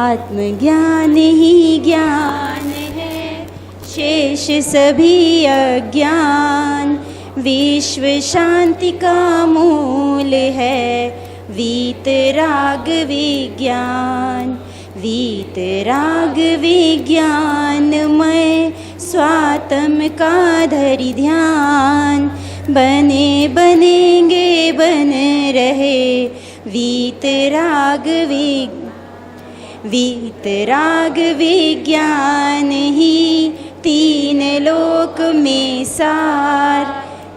आत्मज्ञान ही ज्ञान है, शेष सभी अज्ञान। विश्व शांति का मूल है वीतराग विज्ञान। वीतराग विज्ञानमय स्वात्म का धरि ध्यान। बने बनेंगे बन रहे वीतराग विज्ञान ही तीन लोक में सार।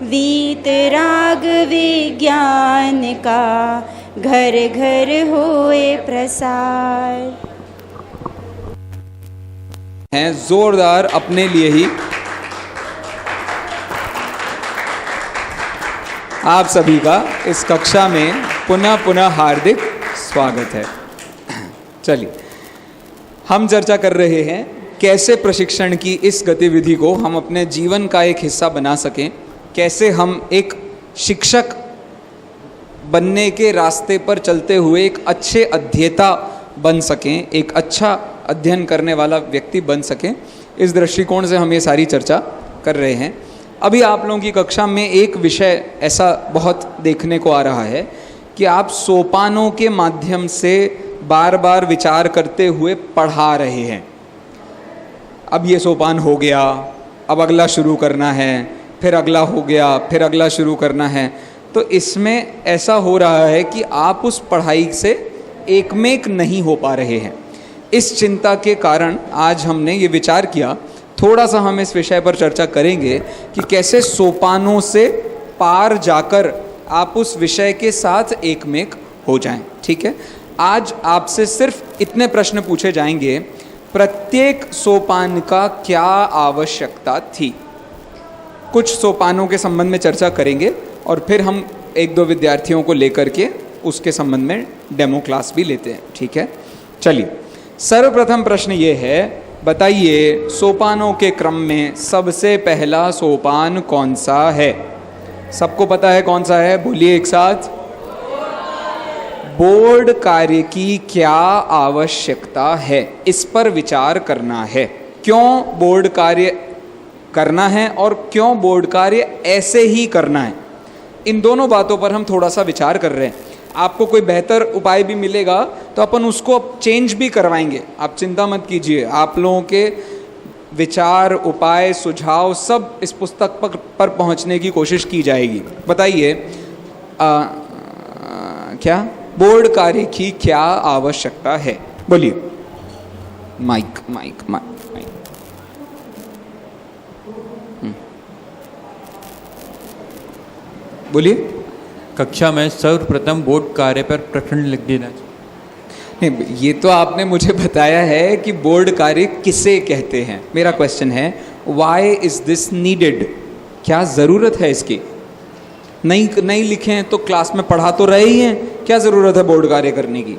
वीतराग विज्ञान का घर घर होए प्रसार। हैं जोरदार अपने लिए ही। आप सभी का इस कक्षा में पुनः हार्दिक स्वागत है। चलिए, हम चर्चा कर रहे हैं कैसे प्रशिक्षण की इस गतिविधि को हम अपने जीवन का एक हिस्सा बना सकें, कैसे हम एक शिक्षक बनने के रास्ते पर चलते हुए एक अच्छे अध्येता बन सकें, एक अच्छा अध्ययन करने वाला व्यक्ति बन सकें। इस दृष्टिकोण से हम ये सारी चर्चा कर रहे हैं। अभी आप लोगों की कक्षा में एक विषय ऐसा बहुत देखने को आ रहा है कि आप सोपानों के माध्यम से बार बार विचार करते हुए पढ़ा रहे हैं। अब ये सोपान हो गया, अब अगला शुरू करना है, फिर अगला हो गया, फिर अगला शुरू करना है। तो इसमें ऐसा हो रहा है कि आप उस पढ़ाई से एकमेक नहीं हो पा रहे हैं। इस चिंता के कारण आज हमने ये विचार किया, थोड़ा सा हम इस विषय पर चर्चा करेंगे कि कैसे सोपानों से पार जाकर आप उस विषय के साथ एकमेक हो जाएं। ठीक है, आज आपसे सिर्फ इतने प्रश्न पूछे जाएंगे, प्रत्येक सोपान का क्या आवश्यकता थी। कुछ सोपानों के संबंध में चर्चा करेंगे और फिर हम एक दो विद्यार्थियों को लेकर के उसके संबंध में डेमो क्लास भी लेते हैं। ठीक है, चलिए, सर्वप्रथम प्रश्न ये है, बताइए सोपानों के क्रम में सबसे पहला सोपान कौन सा है? सबको पता है कौन सा है? बोलिए एक साथ। बोर्ड कार्य की क्या आवश्यकता है, इस पर विचार करना है। क्यों बोर्ड कार्य करना है और क्यों बोर्ड कार्य ऐसे ही करना है, इन दोनों बातों पर हम थोड़ा सा विचार कर रहे हैं। आपको कोई बेहतर उपाय भी मिलेगा तो अपन उसको चेंज भी करवाएंगे, आप चिंता मत कीजिए। आप लोगों के विचार, उपाय, सुझाव सब इस पुस्तक पर पहुंचने की कोशिश की जाएगी। बताइए क्या बोर्ड कार्य की क्या आवश्यकता है? बोलिए। माइक माइक माइक बोलिए। कक्षा में सर्वप्रथम बोर्ड कार्य पर प्रश्न लिख देना चाहिए। नहीं, ये तो आपने मुझे बताया है कि बोर्ड कार्य किसे कहते हैं। मेरा क्वेश्चन है, व्हाई इज दिस नीडेड? क्या ज़रूरत है इसकी? नहीं लिखें तो क्लास में पढ़ा तो रहे ही हैं, क्या ज़रूरत है बोर्ड कार्य करने की?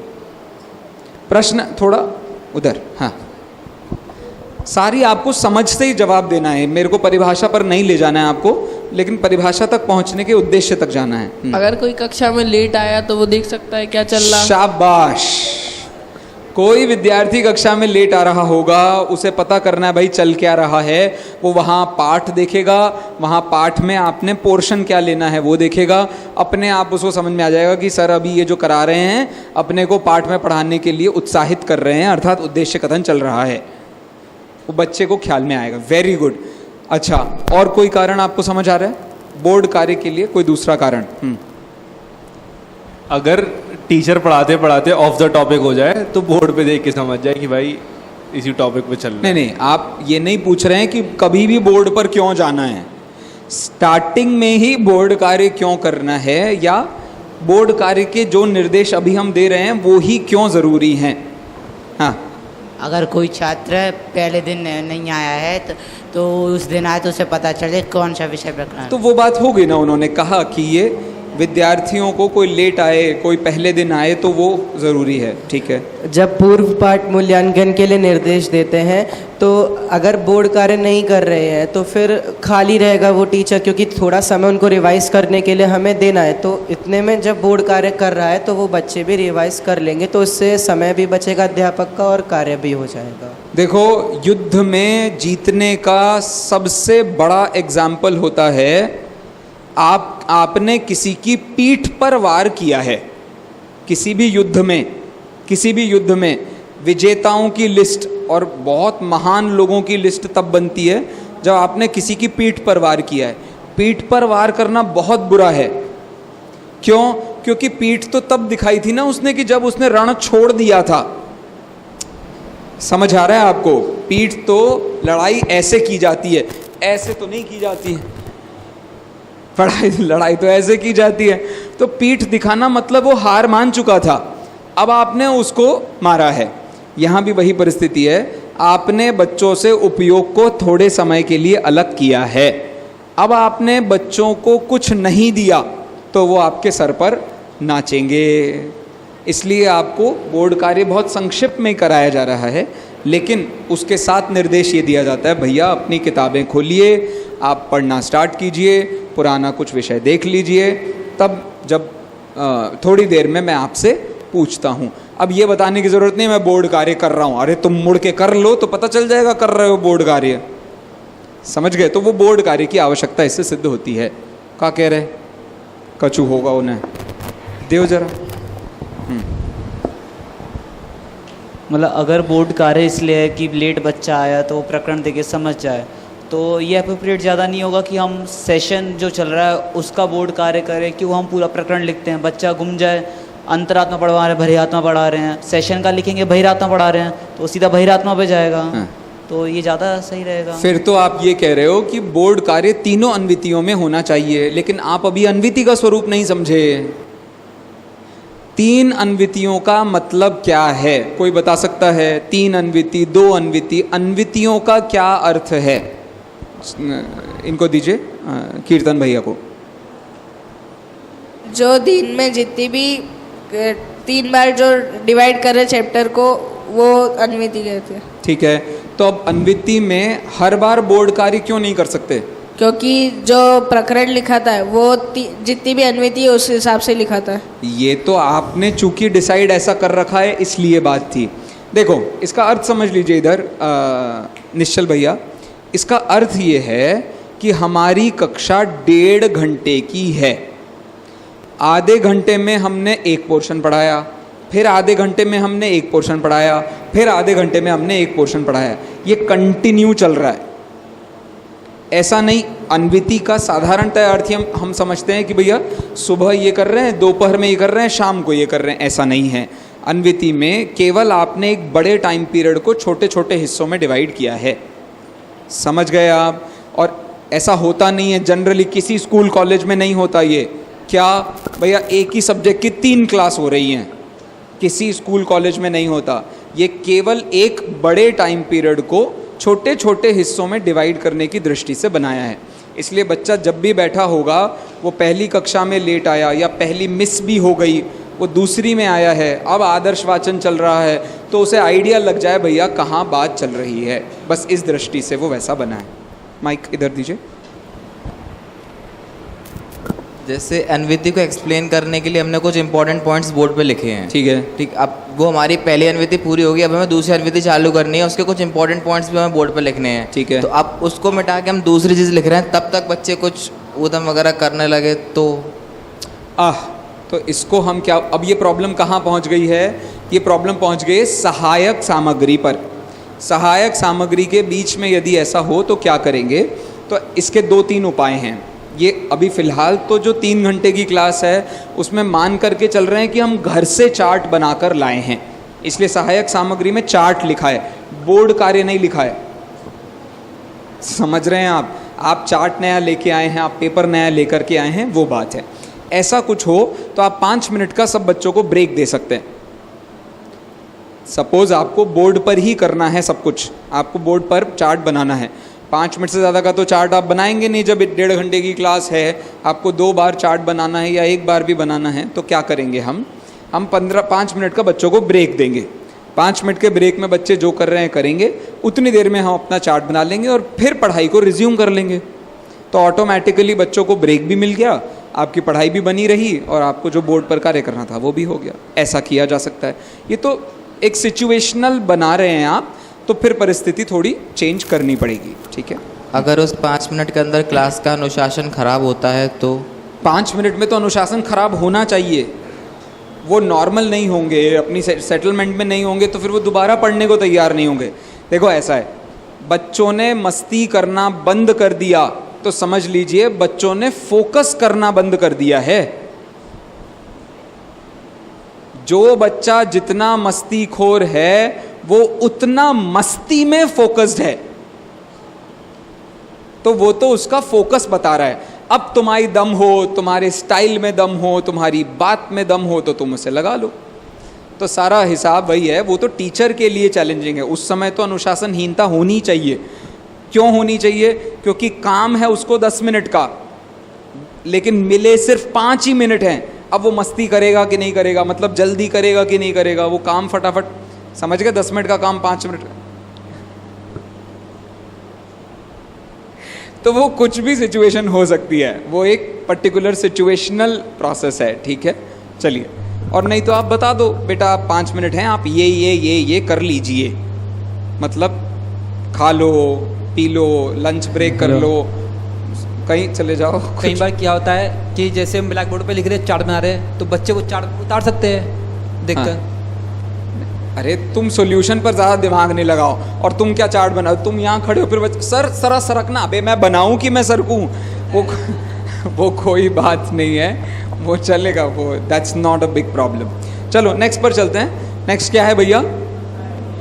प्रश्न थोड़ा उधर। हाँ, सारी आपको समझ से ही जवाब देना है, मेरे को परिभाषा पर नहीं ले जाना है आपको, लेकिन परिभाषा तक पहुंचने के उद्देश्य तक जाना है। अगर कोई कक्षा में लेट आया तो वो देख सकता है क्या चल रहा है। शाबाश। कोई विद्यार्थी कक्षा में लेट आ रहा होगा, उसे पता करना है भाई चल क्या रहा है, वो वहाँ पाठ देखेगा, वहाँ पाठ में आपने पोर्शन क्या लेना है वो देखेगा, अपने आप उसको समझ में आ जाएगा कि सर अभी ये जो करा रहे हैं अपने को पाठ में पढ़ाने के लिए उत्साहित कर रहे हैं, अर्थात उद्देश्य कथन चल रहा है, वो बच्चे को ख्याल में आएगा। Very good. अच्छा, और कोई कारण आपको समझ आ रहा है बोर्ड कार्य के लिए? कोई दूसरा कारण? अगर टीचर पढ़ाते पढ़ाते ऑफ द टॉपिक हो जाए तो बोर्ड पे देख के समझ जाए कि भाई इसी टॉपिक पे चल रहा है। नहीं, आप ये नहीं पूछ रहे हैं कि कभी भी बोर्ड पर क्यों जाना है, स्टार्टिंग में ही बोर्ड कार्य क्यों करना है, या बोर्ड कार्य के जो निर्देश अभी हम दे रहे हैं वो ही क्यों ज़रूरी हैं? हाँ, अगर कोई छात्र पहले दिन नहीं आया है तो उस दिन आए तो उसे पता चले कौन सा विषय पर करना है। तो वो बात हो गई ना, उन्होंने कहा कि ये विद्यार्थियों को कोई लेट आए, कोई पहले दिन आए तो वो ज़रूरी है, ठीक है। जब पूर्व पाठ मूल्यांकन के लिए निर्देश देते हैं तो अगर बोर्ड कार्य नहीं कर रहे हैं तो फिर खाली रहेगा वो टीचर, क्योंकि थोड़ा समय उनको रिवाइज करने के लिए हमें देना है। तो इतने में जब बोर्ड कार्य कर रहा है तो वो बच्चे भी रिवाइज कर लेंगे, तो इससे समय भी बचेगा अध्यापक का और कार्य भी हो जाएगा। देखो, युद्ध में जीतने का सबसे बड़ा एग्जाम्पल होता है आपने किसी की पीठ पर वार किया है। किसी भी युद्ध में विजेताओं की लिस्ट और बहुत महान लोगों की लिस्ट तब बनती है जब आपने किसी की पीठ पर वार किया है। पीठ पर वार करना बहुत बुरा है। क्यों? क्योंकि पीठ तो तब दिखाई थी ना उसने कि जब उसने रण छोड़ दिया था। समझ आ रहा है आपको? पीठ तो लड़ाई ऐसे की जाती है, ऐसे तो नहीं की जाती है। लड़ाई तो ऐसे की जाती है। तो पीठ दिखाना मतलब वो हार मान चुका था, अब आपने उसको मारा है। यहाँ भी वही परिस्थिति है। आपने बच्चों से उपयोग को थोड़े समय के लिए अलग किया है। अब आपने बच्चों को कुछ नहीं दिया तो वो आपके सर पर नाचेंगे। इसलिए आपको बोर्ड कार्य बहुत संक्षिप्त में कराया जा रहा है, लेकिन उसके साथ निर्देश ये दिया जाता है, भैया अपनी किताबें खोलिए, आप पढ़ना स्टार्ट कीजिए, पुराना कुछ विषय देख लीजिए, तब जब थोड़ी देर में मैं आपसे पूछता हूँ। अब ये बताने की ज़रूरत नहीं मैं बोर्ड कार्य कर रहा हूँ, अरे तुम मुड़ के कर लो तो पता चल जाएगा कर रहे हो बोर्ड कार्य। समझ गए? तो वो बोर्ड कार्य की आवश्यकता इससे सिद्ध होती है। क्या कह रहे? कछु होगा उन्हें देव जरा। मतलब अगर बोर्ड कार्य इसलिए है कि लेट बच्चा आया तो वो प्रकरण देके समझ जाए, तो ये अप्रोप्रिएट ज़्यादा नहीं होगा कि हम सेशन जो चल रहा है उसका बोर्ड कार्य करें कि वो हम पूरा प्रकरण लिखते हैं, बच्चा गुम जाए, अंतरात्मा पढ़वा रहे हैं, बहिरात्मा पढ़ा रहे हैं, सेशन का लिखेंगे बहिरात्मा पढ़ा रहे हैं तो सीधा बहिरात्मा पे जाएगा। तो ये ज़्यादा सही रहेगा। फिर तो आप ये कह रहे हो कि बोर्ड कार्य तीनों अन्वितियों में होना चाहिए, लेकिन आप अभी अन्विति का स्वरूप नहीं समझे। 3 अन्वितियों का मतलब क्या है? कोई बता सकता है? 3 अन्विति, 2 अन्विति, अन्वितियों का क्या अर्थ है? इनको दीजिए, कीर्तन भैया को। जो दिन में जितनी भी 3 बार जो डिवाइड करे चैप्टर को, वो अन्विति कहते हैं। ठीक है, तो अब अन्विति में हर बार बोर्ड कार्य क्यों नहीं कर सकते? क्योंकि जो प्रकरण लिखाता है वो जितनी भी अन्विति है उस हिसाब से लिखाता है। ये तो आपने चूंकि डिसाइड ऐसा कर रखा है इसलिए बात थी। देखो, इसका अर्थ समझ लीजिए इधर निश्चल भैया। इसका अर्थ ये है कि हमारी कक्षा 1.5 घंटे की है। आधे घंटे में हमने एक पोर्शन पढ़ाया, फिर आधे घंटे में हमने एक पोर्शन पढ़ाया, फिर आधे घंटे में हमने एक पोर्शन पढ़ाया। ये कंटिन्यू चल रहा है, ऐसा नहीं। अन्विति का साधारणतः अर्थ हम समझते हैं कि भैया सुबह ये कर रहे हैं, दोपहर में ये कर रहे हैं, शाम को ये कर रहे हैं। ऐसा नहीं है। अन्विति में केवल आपने एक बड़े टाइम पीरियड को छोटे छोटे हिस्सों में डिवाइड किया है। समझ गए आप? और ऐसा होता नहीं है जनरली, किसी स्कूल कॉलेज में नहीं होता ये। क्या भैया एक ही सब्जेक्ट की 3 क्लास हो रही हैं? किसी स्कूल कॉलेज में नहीं होता। ये केवल एक बड़े टाइम पीरियड को छोटे छोटे हिस्सों में डिवाइड करने की दृष्टि से बनाया है। इसलिए बच्चा जब भी बैठा होगा, वो पहली कक्षा में लेट आया या पहली मिस भी हो गई, वो दूसरी में आया है, अब आदर्श वाचन चल रहा है, तो उसे आइडिया लग जाए भैया कहाँ बात चल रही है। बस इस दृष्टि से वो वैसा बना है। माइक इधर दीजिए। जैसे अन्विति को एक्सप्लेन करने के लिए हमने कुछ इंपॉर्टेंट पॉइंट्स बोर्ड पे लिखे हैं। ठीक है, ठीक। अब वो हमारी पहली अन्विति पूरी होगी, अब हमें दूसरी अन्विति चालू करनी है, उसके कुछ इंपॉर्टेंट पॉइंट्स भी हमें बोर्ड पे लिखने हैं। ठीक है। तो अब उसको मिटा के हम दूसरी चीज़ लिख रहे हैं, तब तक बच्चे कुछ ऊधम वगैरह करने लगे तो इसको हम क्या, अब ये प्रॉब्लम कहाँ पहुँच गई है? ये प्रॉब्लम पहुँच गई है सहायक सामग्री पर। सहायक सामग्री के बीच में यदि ऐसा हो तो क्या करेंगे? तो इसके 2-3 उपाय हैं। ये अभी फ़िलहाल तो जो 3 घंटे की क्लास है उसमें मान करके चल रहे हैं कि हम घर से चार्ट बनाकर लाए हैं, इसलिए सहायक सामग्री में चार्ट लिखा है, बोर्ड कार्य नहीं लिखा है। समझ रहे हैं आप चार्ट नया लेके आए हैं, आप पेपर नया लेकर के आए हैं, वो बात है। ऐसा कुछ हो तो आप 5 मिनट का सब बच्चों को ब्रेक दे सकते हैं। सपोज आपको बोर्ड पर ही करना है सब कुछ, आपको बोर्ड पर चार्ट बनाना है, 5 मिनट से ज़्यादा का तो चार्ट आप बनाएंगे नहीं। जब 1.5 घंटे की क्लास है, आपको 2 बार चार्ट बनाना है या 1 बार भी बनाना है, तो क्या करेंगे हम 5 मिनट का बच्चों को ब्रेक देंगे। 5 मिनट के ब्रेक में बच्चे जो कर रहे हैं करेंगे, उतनी देर में हम अपना चार्ट बना लेंगे और फिर पढ़ाई को रिज्यूम कर लेंगे। तो ऑटोमेटिकली बच्चों को ब्रेक भी मिल गया, आपकी पढ़ाई भी बनी रही और आपको जो बोर्ड पर कार्य करना था वो भी हो गया। ऐसा किया जा सकता है। ये तो एक सिचुएशनल बना रहे हैं आप, तो फिर परिस्थिति थोड़ी चेंज करनी पड़ेगी। ठीक है, अगर उस 5 मिनट के अंदर क्लास का अनुशासन खराब होता है तो 5 मिनट में तो अनुशासन खराब होना चाहिए। वो नॉर्मल नहीं होंगे, अपनी सेटलमेंट में नहीं होंगे, तो फिर वो दोबारा पढ़ने को तैयार नहीं होंगे। देखो ऐसा है, बच्चों ने मस्ती करना बंद कर दिया तो समझ लीजिए बच्चों ने फोकस करना बंद कर दिया है। जो बच्चा जितना मस्तीखोर है वो उतना मस्ती में फोकस्ड है, तो वो तो उसका फोकस बता रहा है। अब तुम्हारी दम हो, तुम्हारे स्टाइल में दम हो, तुम्हारी बात में दम हो, तो तुम उसे लगा लो। तो सारा हिसाब वही है। वो तो टीचर के लिए चैलेंजिंग है। उस समय तो अनुशासनहीनता होनी चाहिए। क्यों होनी चाहिए? क्योंकि काम है उसको 10 मिनट का, लेकिन मिले सिर्फ 5 ही मिनट हैं। अब वो मस्ती करेगा कि नहीं करेगा, मतलब जल्दी करेगा कि नहीं करेगा, वो काम फटाफट, समझ गए, 10 मिनट का काम 5 मिनट का। तो वो कुछ भी सिचुएशन हो सकती है, वो एक पर्टिकुलर सिचुएशनल प्रोसेस है। ठीक है, चलिए। और नहीं तो आप बता दो बेटा 5 मिनट हैं, आप ये कर लीजिए, मतलब खा लो, पी लो, लंच ब्रेक कर लो, कहीं चले जाओ। कई बार क्या होता है कि जैसे हम ब्लैक बोर्ड पे लिख रहे हैं, चार्ट बना रहे हैं, तो बच्चे वो चार्ट उतार सकते हैं देखकर। हाँ। अरे तुम सॉल्यूशन पर ज़्यादा दिमाग नहीं लगाओ, और तुम क्या चार्ट बनाओ, तुम यहाँ खड़े हो, फिर सर सरकना, अबे मैं बनाऊँ कि मैं सरकूँ, वो कोई बात नहीं है, वो चलेगा, वो that's not a big problem. चलो नेक्स्ट पर चलते हैं। नेक्स्ट क्या है भैया?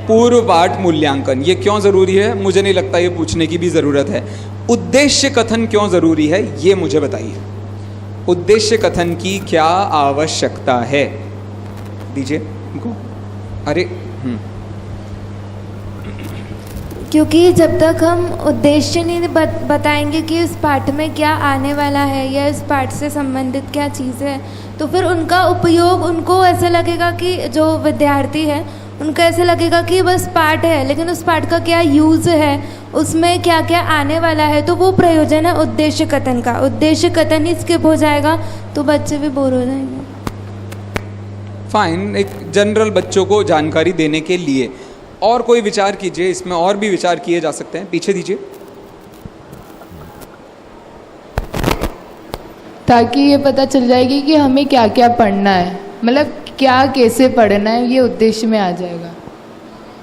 पूर्व पाठ मूल्यांकन। ये क्यों ज़रूरी है? मुझे नहीं लगता ये पूछने की भी ज़रूरत है। उद्देश्य कथन क्यों ज़रूरी है, ये मुझे बताइए। उद्देश्य कथन की क्या आवश्यकता है? दीजिए हमको। अरे क्योंकि जब तक हम उद्देश्य नहीं बताएंगे कि इस पाठ में क्या आने वाला है या इस पाठ से संबंधित क्या चीज़ है, तो फिर उनका उपयोग, उनको ऐसा लगेगा कि जो विद्यार्थी है उनको ऐसे लगेगा कि बस पाठ है, लेकिन उस पाठ का क्या यूज़ है, उसमें क्या क्या आने वाला है। तो वो प्रयोजन है उद्देश्य कथन का। उद्देश्य कथन ही स्किप हो जाएगा तो बच्चे भी बोर हो जाएंगे। फाइन, एक जनरल बच्चों को जानकारी देने के लिए। और कोई विचार कीजिए, इसमें और भी विचार किए जा सकते हैं। पीछे दीजिए। ताकि ये पता चल जाएगी कि हमें क्या क्या पढ़ना है, मतलब क्या कैसे पढ़ना है, ये उद्देश्य में आ जाएगा।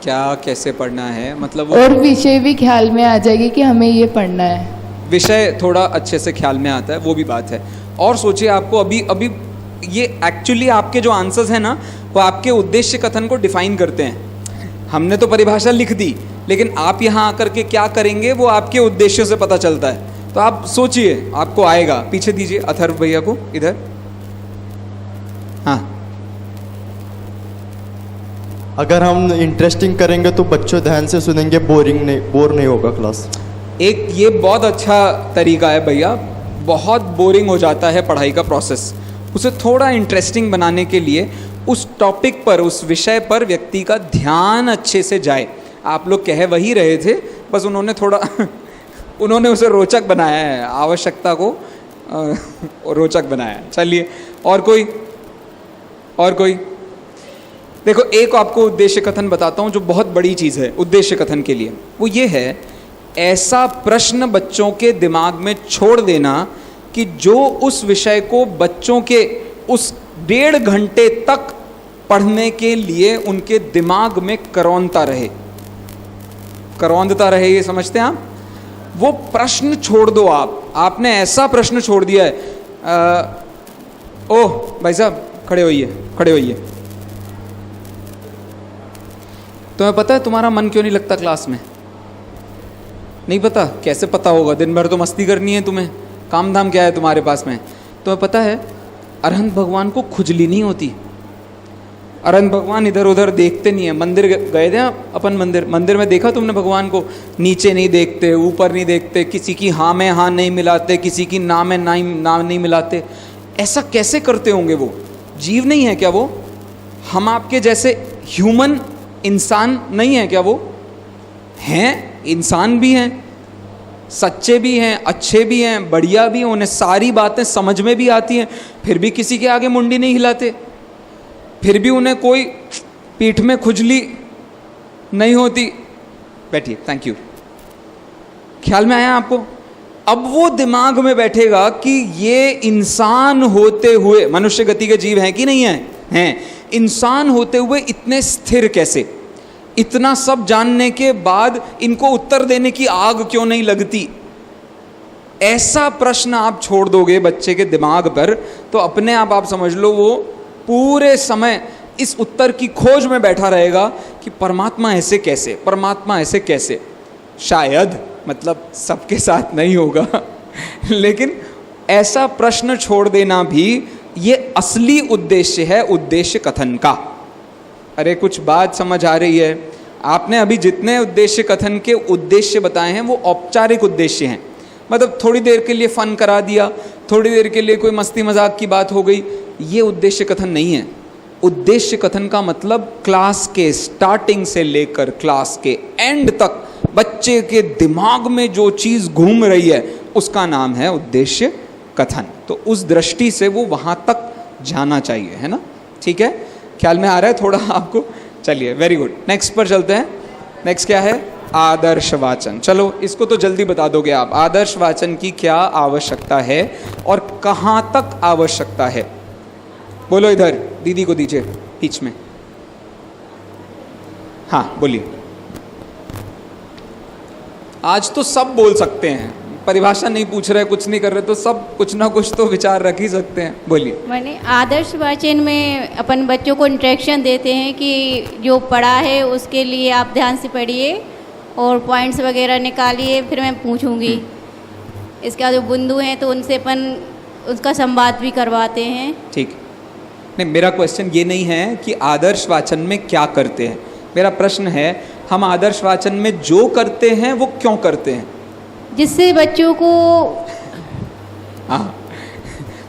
क्या कैसे पढ़ना है मतलब, और विषय भी ख्याल में आ जाएगी कि हमें ये पढ़ना है। विषय थोड़ा अच्छे से ख्याल में आता है, वो भी बात है। और सोचिए, आपको अभी ये एक्चुअली आपके जो आंसर्स हैं ना, वो आपके उद्देश्य कथन को डिफाइन करते हैं। हमने तो परिभाषा लिख दी, लेकिन आप यहाँ आकर के क्या करेंगे वो आपके उद्देश्यों से पता चलता है। तो आप सोचिए, आपको आएगा। पीछे दीजिए अथर्व भैया को, इधर। हाँ, अगर हम इंटरेस्टिंग करेंगे तो बच्चों ध्यान से सुनेंगे, बोर नहीं होगा क्लास। एक ये बहुत अच्छा तरीका है भैया। बहुत बोरिंग हो जाता है पढ़ाई का प्रोसेस, उसे थोड़ा इंटरेस्टिंग बनाने के लिए उस टॉपिक पर, उस विषय पर व्यक्ति का ध्यान अच्छे से जाए। आप लोग कह वही रहे थे, बस उन्होंने थोड़ा उन्होंने उसे रोचक बनाया है, आवश्यकता को रोचक बनाया है। चलिए, और कोई देखो, एक आपको उद्देश्य कथन बताता हूँ जो बहुत बड़ी चीज़ है उद्देश्य कथन के लिए। वो ये है, ऐसा प्रश्न बच्चों के दिमाग में छोड़ देना कि जो उस विषय को बच्चों के उस 1.5 घंटे तक पढ़ने के लिए उनके दिमाग में करौंदता रहे। ये समझते हैं आप? वो प्रश्न छोड़ दो। आपने ऐसा प्रश्न छोड़ दिया है। ओह भाई साहब, खड़े होइए। तुम्हें पता है तुम्हारा मन क्यों नहीं लगता क्लास में? नहीं पता? कैसे पता होगा? दिन भर तो मस्ती करनी है तुम्हें, काम धाम क्या है तुम्हारे पास में? तुम्हें पता है अरहंत भगवान को खुजली नहीं होती। अरन भगवान इधर उधर देखते नहीं है। मंदिर गए थे अपन, मंदिर में देखा तुमने भगवान को? नीचे नहीं देखते, ऊपर नहीं देखते, किसी की हाँ में हाँ नहीं मिलाते, किसी की ना में ना नहीं मिलाते। ऐसा कैसे करते होंगे? वो जीव नहीं है क्या? वो हम आपके जैसे ह्यूमन इंसान नहीं है क्या? वो हैं, इंसान भी हैं, सच्चे भी हैं, अच्छे भी हैं, बढ़िया भी हैं, उन्हें सारी बातें समझ में भी आती हैं, फिर भी किसी के आगे मुंडी नहीं हिलाते, फिर भी उन्हें कोई पीठ में खुजली नहीं होती। बैठिए, थैंक यू। ख्याल में आया आपको? अब वो दिमाग में बैठेगा कि ये इंसान होते हुए, मनुष्य गति के जीव हैं कि नहीं हैं? हैं। इंसान होते हुए इतने स्थिर कैसे? इतना सब जानने के बाद इनको उत्तर देने की आग क्यों नहीं लगती? ऐसा प्रश्न आप छोड़ दोगे बच्चे के दिमाग पर तो अपने आप समझ लो वो पूरे समय इस उत्तर की खोज में बैठा रहेगा कि परमात्मा ऐसे कैसे, परमात्मा ऐसे कैसे। शायद, मतलब सबके साथ नहीं होगा लेकिन ऐसा प्रश्न छोड़ देना भी ये असली उद्देश्य है, उद्देश्य कथन का। अरे कुछ बात समझ आ रही है? आपने अभी जितने उद्देश्य कथन के उद्देश्य बताए हैं वो औपचारिक उद्देश्य हैं, मतलब थोड़ी देर के लिए फन करा दिया, थोड़ी देर के लिए कोई मस्ती मजाक की बात हो गई, ये उद्देश्य कथन नहीं है। उद्देश्य कथन का मतलब क्लास के स्टार्टिंग से लेकर क्लास के एंड तक बच्चे के दिमाग में जो चीज़ घूम रही है उसका नाम है उद्देश्य कथन। तो उस दृष्टि से वो वहाँ तक जाना चाहिए, है ना? ठीक है, ख्याल में आ रहा है थोड़ा आपको? चलिए, वेरी गुड। नेक्स्ट पर चलते हैं। नेक्स्ट क्या है? आदर्श वाचन। चलो इसको तो जल्दी बता दोगे आप। आदर्श वाचन की क्या आवश्यकता है और कहाँ तक आवश्यकता है? बोलो, इधर दीदी को दीजिए बीच में। हाँ बोलिए। आज तो सब बोल सकते हैं, परिभाषा नहीं पूछ रहे, कुछ नहीं कर रहे, तो सब कुछ ना कुछ तो विचार रख ही सकते हैं। बोलिए। मैंने आदर्श वाचन में अपन बच्चों को इंस्ट्रक्शन देते हैं कि जो पढ़ा है उसके लिए आप ध्यान से पढ़िए और पॉइंट्स वगैरह निकालिए, फिर मैं पूछूंगी। इसके बाद जो बंधु हैं तो उनसे अपन उसका संवाद भी करवाते हैं। ठीक। नहीं, मेरा क्वेश्चन ये नहीं है कि आदर्श वाचन में क्या करते हैं, मेरा प्रश्न है हम आदर्श वाचन में जो करते हैं वो क्यों करते हैं? जिससे बच्चों को, हाँ,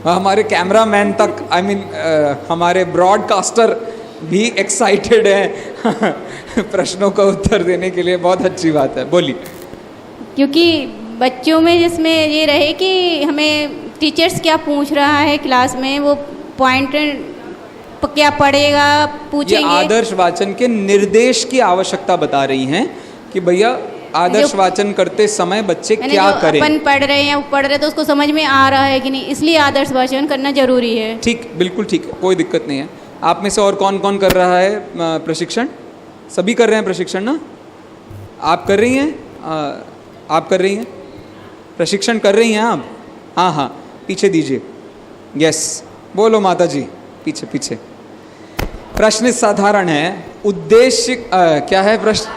हमारे कैमरामैन तक, आई मीन हमारे ब्रॉडकास्टर भी एक्साइटेड हैं प्रश्नों का उत्तर देने के लिए। बहुत अच्छी बात है, बोलिए। क्योंकि बच्चों में जिसमें ये रहे कि हमें टीचर्स क्या पूछ रहा है क्लास में, वो पॉइंट क्या पढ़ेगा, पूछेंगे। ये आदर्श वाचन के निर्देश की आवश्यकता बता रही हैं कि भैया आदर्श वाचन करते समय बच्चे क्या करें। अपन पढ़ रहे हैं, पढ़ रहे तो उसको समझ में आ रहा है कि नहीं, इसलिए आदर्श वाचन करना जरूरी है। ठीक, बिल्कुल ठीक है, कोई दिक्कत नहीं है। आप में से और कौन कौन कर रहा है प्रशिक्षण? सभी कर रहे हैं प्रशिक्षण ना? आप कर रही हैं? आप कर रही हैं प्रशिक्षण? कर रही हैं आप? हाँ हाँ, पीछे दीजिए। यस, बोलो माता जी, पीछे पीछे। प्रश्न साधारण है। उद्देश्य क्या है प्रश्न?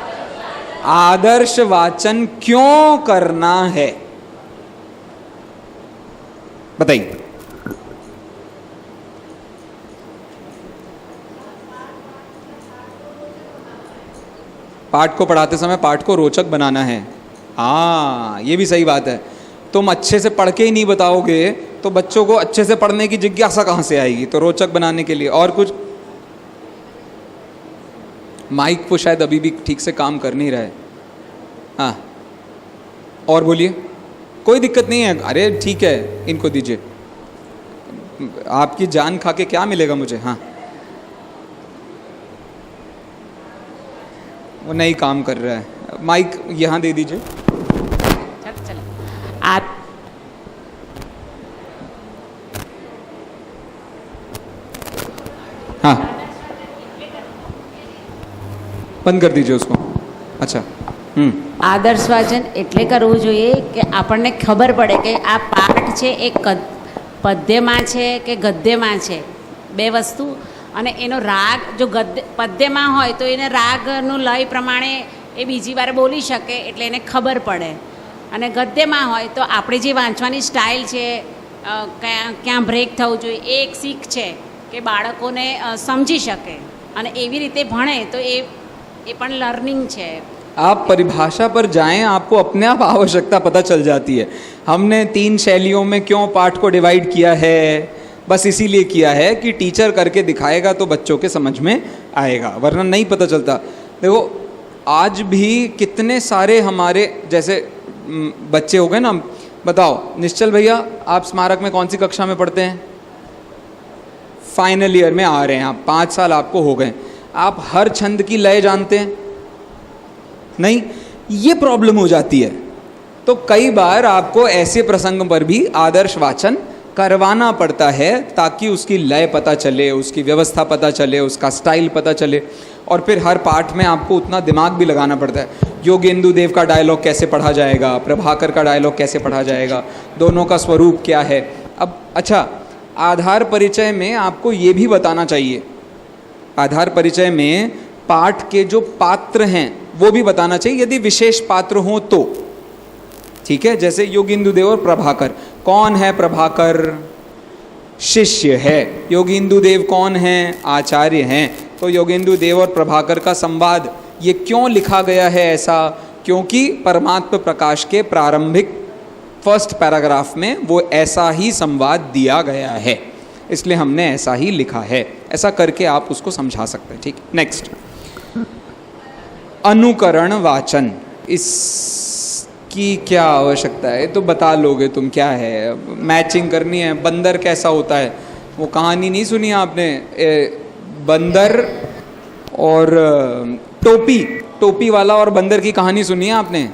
आदर्श वाचन क्यों करना है, बताइए। पाठ को पढ़ाते समय पाठ को रोचक बनाना है। हाँ, ये भी सही बात है। तुम अच्छे से पढ़ के ही नहीं बताओगे तो बच्चों को अच्छे से पढ़ने की जिज्ञासा कहाँ से आएगी? तो रोचक बनाने के लिए। और कुछ? माइक को शायद अभी भी ठीक से काम कर नहीं रहा है। हाँ, और बोलिए। कोई दिक्कत नहीं है, अरे ठीक है, इनको दीजिए। आपकी जान खा के क्या मिलेगा मुझे? हाँ, वो नहीं काम कर रहा है। माइक यहाँ दे दीजिए। आप हाँ, बंद कर दीजिए उसको। अच्छा, આદર્શ વાચન એટલે કરવું જોઈએ કે આપણને ખબર પડે કે આ પાઠ છે એ પદ્યમાં છે કે ગદ્યમાં છે, બે વસ્તુ. અને એનો રાગ જો પદ્યમાં હોય તો એને રાગનું લય પ્રમાણે એ બીજી વાર બોલી શકે એટલે એને ખબર પડે. અને ગદ્યમાં હોય તો આપણે જે વાંચવાની સ્ટાઇલ છે, ક્યાં બ્રેક થવું જોઈએ, એ એક શીખ છે કે બાળકોને સમજી શકે. અને એવી રીતે ભણે તો એ પણ લર્નિંગ છે. आप परिभाषा पर जाएं, आपको अपने आप आवश्यकता पता चल जाती है. हमने 3 शैलियों में क्यों पाठ को डिवाइड किया है, बस इसीलिए किया है कि टीचर करके दिखाएगा तो बच्चों के समझ में आएगा, वरना नहीं पता चलता. देखो आज भी कितने सारे हमारे जैसे बच्चे हो गए ना. बताओ निश्चल भैया, आप स्मारक में कौन सी कक्षा में पढ़ते हैं? फाइनल ईयर में आ रहे हैं आप, 5 साल आपको हो गए. आप हर छंद की लय जानते हैं? नहीं. ये प्रॉब्लम हो जाती है. तो कई बार आपको ऐसे प्रसंग पर भी आदर्श वाचन करवाना पड़ता है ताकि उसकी लय पता चले, उसकी व्यवस्था पता चले, उसका स्टाइल पता चले. और फिर हर पाठ में आपको उतना दिमाग भी लगाना पड़ता है. योगेंदु देव का डायलॉग कैसे पढ़ा जाएगा, प्रभाकर का डायलॉग कैसे पढ़ा जाएगा, दोनों का स्वरूप क्या है. अब अच्छा, आधार परिचय में आपको ये भी बताना चाहिए, आधार परिचय में पाठ के जो पात्र हैं वो भी बताना चाहिए, यदि विशेष पात्र हो तो. ठीक है, जैसे योगेंदु देव और प्रभाकर. कौन है प्रभाकर? शिष्य है. योगेंदु देव कौन है? आचार्य हैं. तो योगेंदु देव और प्रभाकर का संवाद ये क्यों लिखा गया है ऐसा? क्योंकि परमात्म प्रकाश के प्रारंभिक फर्स्ट पैराग्राफ में वो ऐसा ही संवाद दिया गया है, इसलिए हमने ऐसा ही लिखा है. ऐसा करके आप उसको समझा सकते हैं. ठीक, नेक्स्ट. अनुकरण वाचन, इसकी क्या आवश्यकता है? तो बता लोगे तुम, क्या है? मैचिंग करनी है. बंदर कैसा होता है? वो कहानी नहीं सुनी आपने? बंदर और टोपी, टोपी वाला और बंदर की कहानी सुनी है आपने?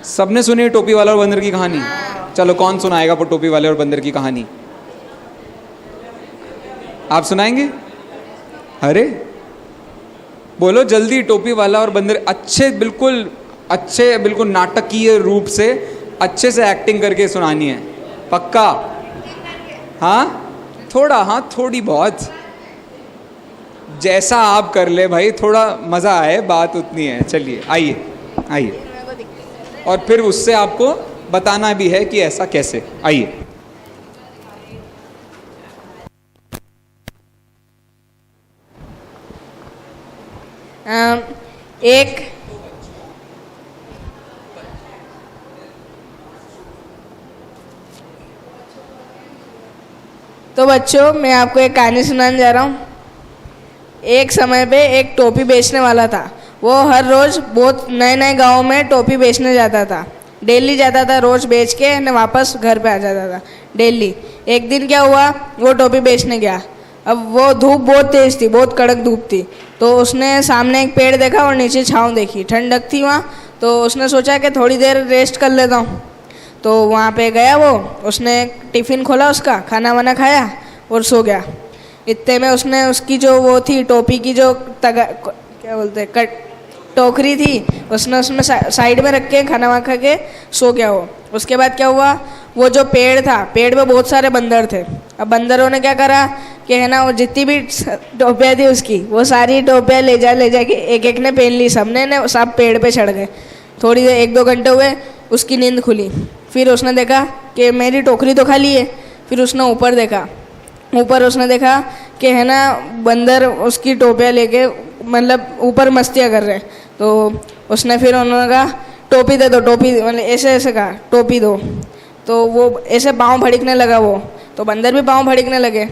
सबने सुनी है टोपी वाला और बंदर की कहानी? चलो कौन सुनाएगा वो टोपी वाले और बंदर की कहानी? आप सुनाएंगे? अरे बोलो जल्दी. टोपी वाला और बंदर अच्छे बिल्कुल नाटकीय रूप से अच्छे से एक्टिंग करके सुनानी है. पक्का? हाँ थोड़ा, हाँ थोड़ी बहुत, जैसा आप कर ले भाई, थोड़ा मज़ा आए, बात उतनी है. चलिए आइए आइए. और फिर उससे आपको बताना भी है कि ऐसा कैसे. आइए. एक तो बच्चों, मैं आपको एक कहानी सुनाने जा रहा हूँ. एक समय पे एक टोपी बेचने वाला था. वो हर रोज़ बहुत नए नए गाँव में टोपी बेचने जाता था. डेली जाता था, रोज़ बेच के न वापस घर पे आ जाता था डेली. एक दिन क्या हुआ, वो टोपी बेचने गया. अब वो धूप बहुत तेज़ थी, बहुत कड़क धूप थी. तो उसने सामने एक पेड़ देखा और नीचे छाँव देखी, ठंडक थी वहाँ. तो उसने सोचा कि थोड़ी देर रेस्ट कर लेता हूँ. तो वहाँ पे गया वो, उसने टिफ़िन खोला, उसका खाना वाना खाया और सो गया. इतने में उसने उसकी जो वो थी टोपी की जो क्या बोलते हैं टोकरी थी, उसने उसमें साइड में रख के खाना वाना खा के सो गया वो. उसके बाद क्या हुआ, वो जो पेड़ था, पेड़ पे बहुत सारे बंदर थे. अब बंदरों ने क्या करा कि है ना, वो जितनी भी टोपियाँ थी उसकी, वो सारी टोपियाँ ले जा के एक एक ने पहन ली. सबने ने सब पेड़ पे चढ़ गए. थोड़ी देर 1-2 घंटे हुए, उसकी नींद खुली. फिर उसने देखा कि मेरी टोकरी तो खाली है. फिर उसने ऊपर देखा, ऊपर उसने देखा कि है ना बंदर उसकी टोपियाँ लेके मतलब ऊपर मस्तियाँ कर रहे. तो उसने फिर उन्होंने कहा टोपी दे दो, टोपी, मतलब ऐसे ऐसे कहा टोपी दो. तो वो ऐसे पाँव भड़कने लगा वो, तो बंदर भी पाँव भड़कने लगे.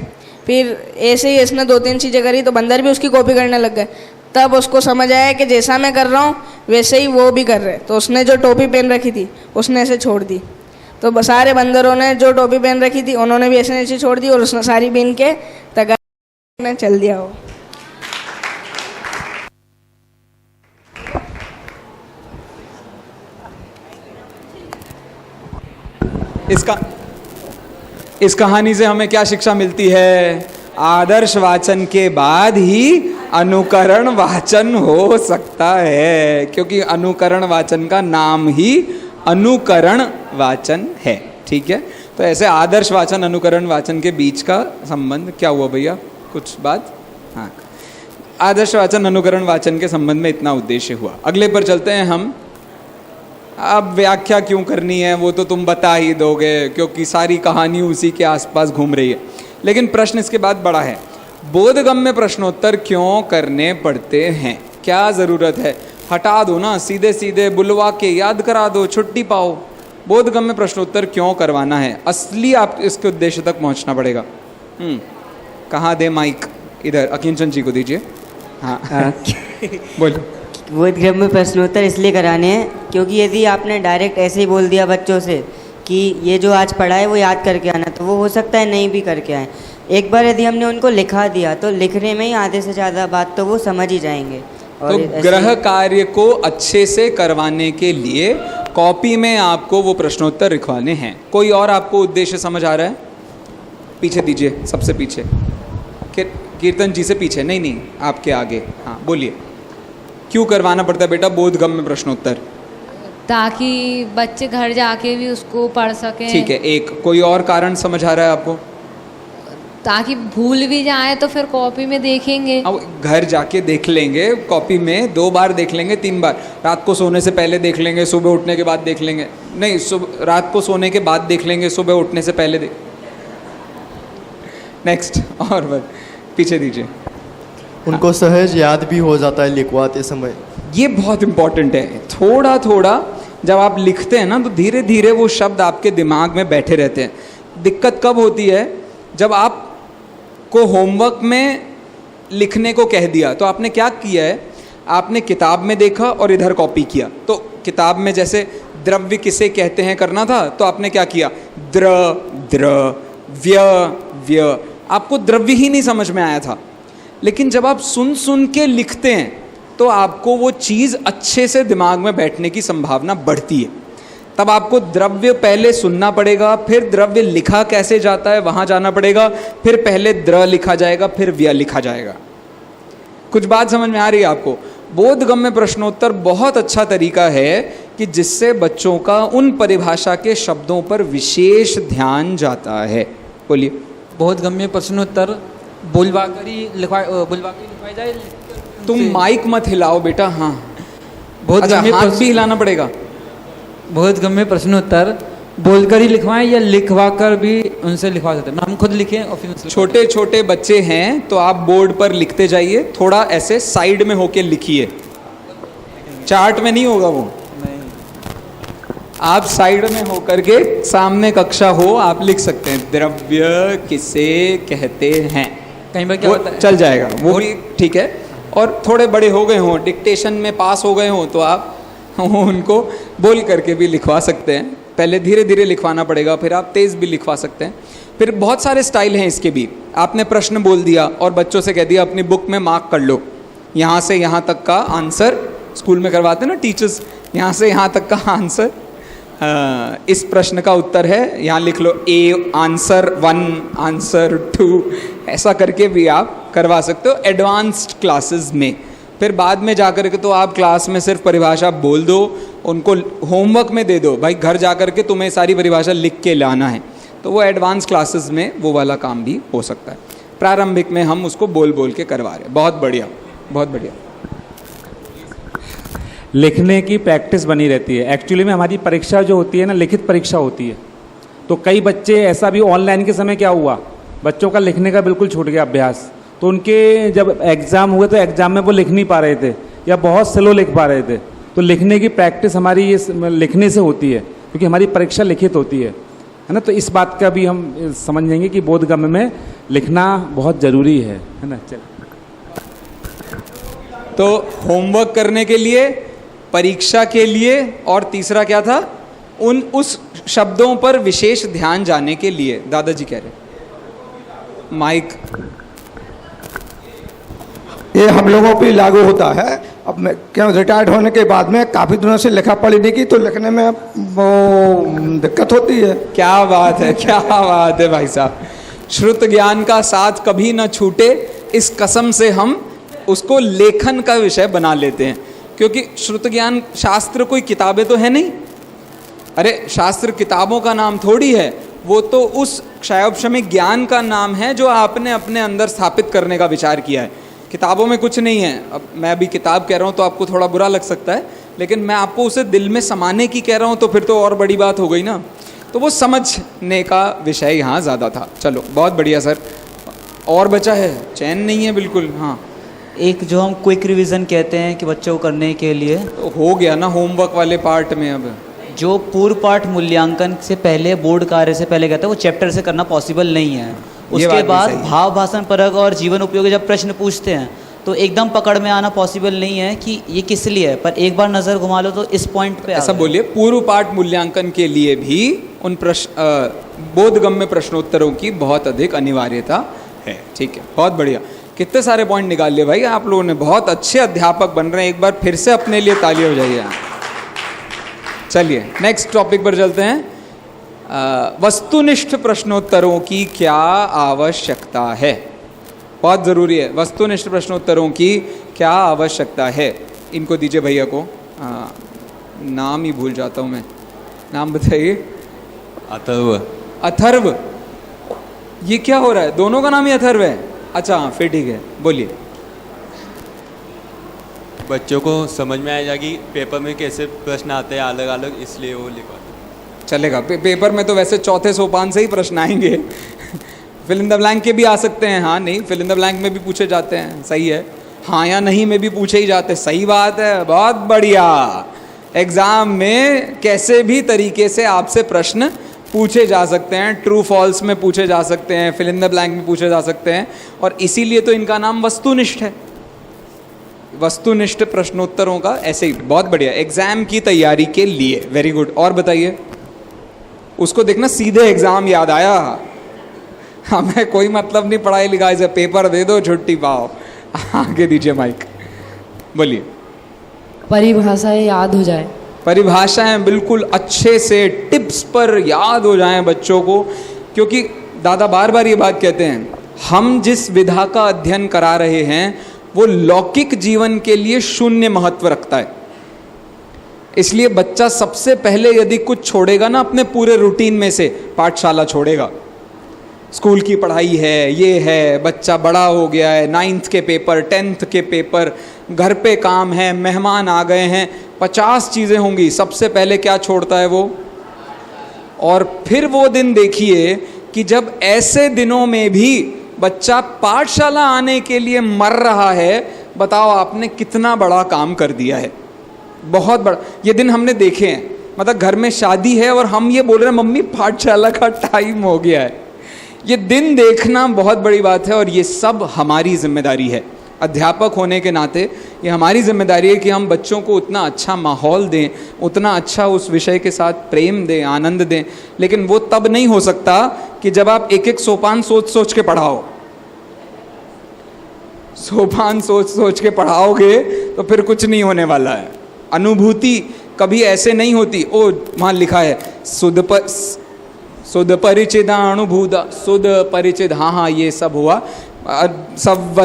फिर ऐसे ही इसने 2-3 चीज़ें करी तो बंदर भी उसकी कॉपी करने लग गए. तब उसको समझ आया कि जैसा मैं कर रहा हूँ वैसे ही वो भी कर रहे. तो उसने जो टोपी पहन रखी थी उसने ऐसे छोड़ दी. तो सारे बंदरों ने जो टोपी पहन रखी थी उन्होंने भी ऐसे ऐसे छोड़ दी और उसने सारी पहन के तगा चल दिया वो. इस कहानी से हमें क्या शिक्षा मिलती है? आदर्श वाचन के बाद ही अनुकरण वाचन हो सकता है, क्योंकि अनुकरण वाचन का नाम ही अनुकरण वाचन है. ठीक है, तो ऐसे आदर्श वाचन अनुकरण वाचन के बीच का संबंध क्या हुआ भैया? कुछ बात? हाँ, आदर्श वाचन अनुकरण वाचन के संबंध में इतना उद्देश्य हुआ. अगले पर चलते हैं हम. अब व्याख्या क्यों करनी है वो तो तुम बता ही दोगे, क्योंकि सारी कहानी उसी के आसपास घूम रही है. लेकिन प्रश्न इसके बाद बड़ा है. बोधगम्य प्रश्नोत्तर क्यों करने पड़ते हैं? क्या ज़रूरत है? हटा दो ना, सीधे सीधे बुलवा के याद करा दो, छुट्टी पाओ। बोधगम्य प्रश्नोत्तर क्यों करवाना है? असली आप इसके उद्देश्य तक पहुंचना पड़ेगा। कहाँ दे माइक? इधर अकिंचन जी को दीजिए। हाँ बोलो। बोधगम्य प्रश्नोत्तर इसलिए कराने हैं क्योंकि यदि आपने डायरेक्ट ऐसे ही बोल दिया बच्चों से कि ये जो आज पढ़ा है वो याद करके आना, तो वो हो सकता है नहीं भी करके आए। एक बार यदि हमने उनको लिखा दिया तो लिखने में ही आधे से ज़्यादा बात तो वो समझ ही जाएंगे। तो गृह कार्य को अच्छे से करवाने के लिए कॉपी में आपको वो प्रश्नोत्तर लिखवाने हैं। कोई और आपको उद्देश्य समझ आ रहा है? पीछे दीजिए, सबसे पीछे। कीर्तन जी से पीछे, नहीं आपके आगे। हाँ बोलिए, क्यों करवाना पड़ता है बेटा बोधगम्य प्रश्नोत्तर? ताकि बच्चे घर जाके भी उसको पढ़ सकें। ठीक है, एक कोई और कारण समझ आ रहा है आपको? ताकि भूल भी जाए तो फिर कॉपी में देखेंगे। अब घर जाके देख लेंगे, कॉपी में 2 बार देख लेंगे, 3 बार। रात को सोने से पहले देख लेंगे, सुबह उठने के बाद देख लेंगे। नहीं, रात को सोने के बाद देख लेंगे, सुबह उठने से पहले नेक्स्ट और बार पीछे दीजिए। उनको सहज याद भी हो जाता है लिखवाते समय। ये बहुत इंपॉर्टेंट है। थोड़ा थोड़ा जब आप लिखते हैं ना तो धीरे धीरे वो शब्द आपके दिमाग में बैठे रहते हैं। दिक्कत कब होती है? जब आपको होमवर्क में लिखने को कह दिया तो आपने क्या किया है, आपने किताब में देखा और इधर कॉपी किया। तो किताब में जैसे द्रव्य किसे कहते हैं करना था, तो आपने क्या किया, द्रव्य व्य। आपको द्रव्य ही नहीं समझ में आया था। लेकिन जब आप सुन सुन के लिखते हैं तो आपको वो चीज़ अच्छे से दिमाग में बैठने की संभावना बढ़ती है। तब आपको द्रव्य पहले सुनना पड़ेगा, फिर द्रव्य लिखा कैसे जाता है वहाँ जाना पड़ेगा, फिर पहले द्र लिखा जाएगा, फिर व्य लिखा जाएगा। कुछ बात समझ में आ रही है आपको? बोधगम्य प्रश्नोत्तर बहुत अच्छा तरीका है कि जिससे बच्चों का उन परिभाषा के शब्दों पर विशेष ध्यान जाता है। बोलिए। बोधगम्य प्रश्नोत्तर बुलवा कर ही लिखवाई जाए। तुम माइक मत हिलाओ बेटा। हाँ, बोधगम्य हाथ भी हिलाना पड़ेगा। बोधगम्य प्रश्नोत्तर बोलकर ही लिखवाएं या लिखवा कर भी उनसे लिखवा सकते हैं? हम खुद लिखें और फिर उनसे। छोटे छोटे बच्चे हैं तो आप बोर्ड पर लिखते जाइए, थोड़ा ऐसे साइड में होके लिखिए, चार्ट में नहीं होगा वो। आप साइड में होकर के, सामने कक्षा हो, आप लिख सकते हैं द्रव्य किसे कहते हैं। कहीं पर क्या होता है, चल जाएगा वो भी ठीक है। और थोड़े बड़े हो गए हों, डिक्टेशन में पास हो गए हों, तो आप उनको बोल करके भी लिखवा सकते हैं। पहले धीरे धीरे लिखवाना पड़ेगा, फिर आप तेज़ भी लिखवा सकते हैं। फिर बहुत सारे स्टाइल हैं इसके भी। आपने प्रश्न बोल दिया और बच्चों से कह दिया अपनी बुक में मार्क कर लो, यहाँ से यहाँ तक का आंसर। स्कूल में करवाते हैं ना टीचर्स, यहाँ से यहाँ तक का आंसर, इस प्रश्न का उत्तर है, यहाँ लिख लो ए आंसर 1 आंसर 2। ऐसा करके भी आप करवा सकते हो एडवांस्ड क्लासेस में। फिर बाद में जाकर के तो आप क्लास में सिर्फ परिभाषा बोल दो, उनको होमवर्क में दे दो, भाई घर जाकर के तुम्हें सारी परिभाषा लिख के लाना है। तो वो एडवांस क्लासेस में वो वाला काम भी हो सकता है। प्रारंभिक में हम उसको बोल बोल के करवा रहे हैं। बहुत बढ़िया, बहुत बढ़िया। लिखने की प्रैक्टिस बनी रहती है। एक्चुअली में हमारी परीक्षा जो होती है ना, लिखित परीक्षा होती है। तो कई बच्चे, ऐसा भी ऑनलाइन के समय क्या हुआ, बच्चों का लिखने का बिल्कुल छूट गया अभ्यास। तो उनके जब एग्ज़ाम हुए तो एग्ज़ाम में वो लिख नहीं पा रहे थे या बहुत स्लो लिख पा रहे थे। तो लिखने की प्रैक्टिस हमारी ये लिखने से होती है, क्योंकि हमारी परीक्षा लिखित होती है ना। तो इस बात का भी हम समझेंगे कि बोधगम्य में लिखना बहुत ज़रूरी है ना। चल, तो होमवर्क करने के लिए, परीक्षा के लिए, और तीसरा क्या था, उस शब्दों पर विशेष ध्यान जाने के लिए। दादाजी कह रहे माइक। ये हम लोगों पे लागू होता है। अब मैं क्या, रिटायर्ड होने के बाद में काफ़ी दिनों से लिखा पढ़ी नहीं की, तो लिखने में वो दिक्कत होती है। क्या बात है, क्या बात है भाई साहब। श्रुत ज्ञान का साथ कभी न छूटे, इस कसम से हम उसको लेखन का विषय बना लेते हैं। क्योंकि श्रुत ज्ञान शास्त्र कोई किताबें तो है नहीं। अरे शास्त्र किताबों का नाम थोड़ी है, वो तो उस क्षयोपशमी ज्ञान का नाम है जो आपने अपने अंदर स्थापित करने का विचार किया है। किताबों में कुछ नहीं है। अब मैं अभी किताब कह रहा हूँ तो आपको थोड़ा बुरा लग सकता है, लेकिन मैं आपको उसे दिल में समाने की कह रहा हूँ तो फिर तो और बड़ी बात हो गई ना। तो वो समझने का विषय यहाँ ज़्यादा था। चलो बहुत बढ़िया सर। और बचा है, चैन नहीं है बिल्कुल। हाँ, एक जो हम क्विक रिवीजन कहते हैं कि बच्चों को करने के लिए, तो हो गया ना होमवर्क वाले पार्ट में। अब जो पूर्व पाठ मूल्यांकन से पहले, बोर्ड कार्य से पहले कहते हैं, वो चैप्टर से करना पॉसिबल नहीं है। उसके बाद भाव भाषण परक और जीवन उपयोगी जब प्रश्न पूछते हैं तो एकदम पकड़ में आना पॉसिबल नहीं है कि ये किस लिए है, पर एक बार नज़र घुमा लो तो इस पॉइंट पे ऐसा बोलिए, पूर्व पाठ मूल्यांकन के लिए भी उन बोधगम्य प्रश्नोत्तरों की बहुत अधिक अनिवार्यता है। ठीक है, बहुत बढ़िया, कितने सारे पॉइंट निकाल लिए भाई आप लोगों ने, बहुत अच्छे अध्यापक बन रहे हैं। एक बार फिर से अपने लिए ताली हो जाइए। चलिए नेक्स्ट टॉपिक पर चलते हैं। वस्तुनिष्ठ प्रश्नोत्तरों की क्या आवश्यकता है? बहुत ज़रूरी है, वस्तुनिष्ठ प्रश्नोत्तरों की क्या आवश्यकता है। इनको दीजिए भैया को, नाम ही भूल जाता हूँ मैं, नाम बताइए। अथर्व। अथर्व, ये क्या हो रहा है? दोनों का नाम ही अथर्व है? अच्छा हाँ, फिर ठीक है, बोलिए। बच्चों को समझ में आएगा कि पेपर में कैसे प्रश्न आते हैं अलग अलग, इसलिए वो लिखवा चलेगा। पेपर में तो वैसे चौथे सोपान से ही प्रश्न आएंगे। फिल इन द ब्लैंक के भी आ सकते हैं। हाँ नहीं, फिल इन द ब्लैंक में भी पूछे जाते हैं, सही है। हाँ या नहीं में भी पूछे ही जाते, सही बात है, बहुत बढ़िया। एग्जाम में कैसे भी तरीके से आपसे प्रश्न पूछे जा सकते हैं, ट्रू फॉल्स में पूछे जा सकते हैं, फिल इन द ब्लैंक में पूछे जा सकते हैं, और इसीलिए तो इनका नाम वस्तुनिष्ठ है। वस्तुनिष्ठ प्रश्नोत्तरों का ऐसे ही, बहुत बढ़िया, एग्जाम की तैयारी के लिए। Very good. और बताइए, उसको देखना सीधे एग्जाम याद आया, हमें कोई मतलब नहीं पढ़ाई लिखाई से, पेपर दे दो छुट्टी पाओ। आगे दीजिए माइक, बोलिए। परिभाषाएं याद हो जाए। परिभाषाएं बिल्कुल अच्छे से टिप्स पर याद हो जाएं बच्चों को, क्योंकि दादा बार बार ये बात कहते हैं, हम जिस विधा का अध्ययन करा रहे हैं वो लौकिक जीवन के लिए शून्य महत्व रखता है। इसलिए बच्चा सबसे पहले यदि कुछ छोड़ेगा ना अपने पूरे रूटीन में से, पाठशाला छोड़ेगा। स्कूल की पढ़ाई है, ये है, बच्चा बड़ा हो गया है, 9th के पेपर, 10th के पेपर, घर पे काम है, मेहमान आ गए हैं, 50 चीज़ें होंगी, सबसे पहले क्या छोड़ता है वो? और फिर वो दिन देखिए कि जब ऐसे दिनों में भी बच्चा पाठशाला आने के लिए मर रहा है, बताओ आपने कितना बड़ा काम कर दिया है। बहुत बड़ा। ये दिन हमने देखे हैं, मतलब घर में शादी है और हम ये बोल रहे हैं मम्मी पाठशाला का टाइम हो गया है। ये दिन देखना बहुत बड़ी बात है, और ये सब हमारी जिम्मेदारी है। अध्यापक होने के नाते ये हमारी जिम्मेदारी है कि हम बच्चों को उतना अच्छा माहौल दें, उतना अच्छा उस विषय के साथ प्रेम दें, आनंद दें। लेकिन वो तब नहीं हो सकता कि जब आप एक एक सोपान सोच सोच के पढ़ाओ। सोपान सोच सोच के पढ़ाओगे तो फिर कुछ नहीं होने वाला है। अनुभूति कभी ऐसे नहीं होती। ओ वहाँ लिखा है सुध परिचिदानुभूता, सुध परिचित, हाँ हाँ ये सब हुआ,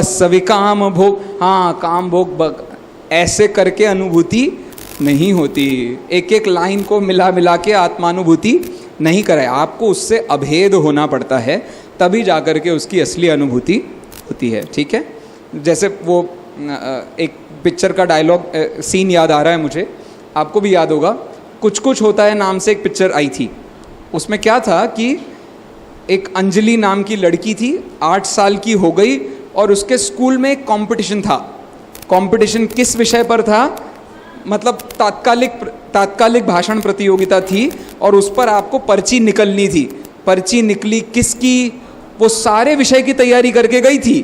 सवि काम भोग, हाँ काम भोग, ऐसे करके अनुभूति नहीं होती। एक एक लाइन को मिला मिला के आत्मानुभूति नहीं कराए, आपको उससे अभेद होना पड़ता है, तभी जाकर के उसकी असली अनुभूति होती है। ठीक है, जैसे वो एक पिक्चर का डायलॉग सीन याद आ रहा है मुझे, आपको भी याद होगा। कुछ कुछ होता है नाम से एक पिक्चर आई थी। उसमें क्या था कि एक अंजलि नाम की लड़की थी, 8 साल की हो गई, और उसके स्कूल में एक कंपटीशन था। कंपटीशन किस विषय पर था? मतलब तात्कालिक भाषण प्रतियोगिता थी, और उस पर आपको पर्ची निकलनी थी। पर्ची निकली किसकी? वो सारे विषय की तैयारी करके गई थी,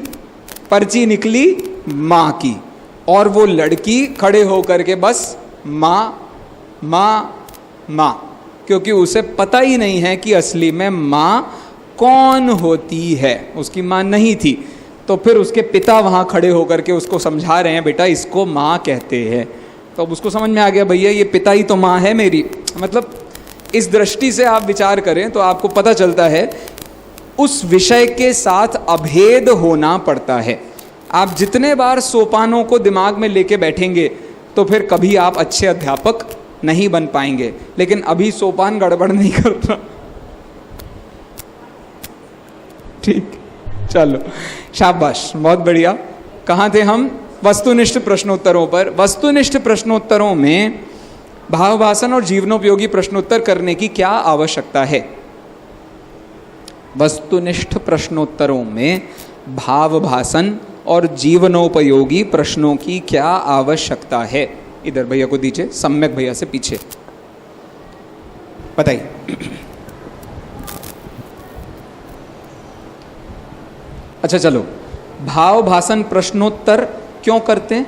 पर्ची निकली माँ की, और वो लड़की खड़े होकर के बस माँ माँ माँ, क्योंकि उसे पता ही नहीं है कि असली में माँ कौन होती है, उसकी माँ नहीं थी। तो फिर उसके पिता वहाँ खड़े होकर के उसको समझा रहे हैं, बेटा इसको माँ कहते हैं। तो अब उसको समझ में आ गया, भैया ये पिता ही तो माँ है मेरी। मतलब इस दृष्टि से आप विचार करें तो आपको पता चलता है उस विषय के साथ अभेद होना पड़ता है। आप जितने बार सोपानों को दिमाग में लेके बैठेंगे तो फिर कभी आप अच्छे अध्यापक नहीं बन पाएंगे। लेकिन अभी सोपान गड़बड़ नहीं करना। ठीक, चलो शाबाश, बहुत बढ़िया। कहाँ थे हम? वस्तुनिष्ठ प्रश्नोत्तरों पर। वस्तुनिष्ठ प्रश्नोत्तरों में भावभाषण और जीवनोपयोगी प्रश्नोत्तर करने की क्या आवश्यकता है? वस्तुनिष्ठ प्रश्नोत्तरों में भावभासन और जीवनोपयोगी प्रश्नों की क्या आवश्यकता है? इधर भैया को दीजिए, सम्यक भैया से पीछे बताइए। अच्छा चलो, भावभासन प्रश्नोत्तर क्यों करते हैं?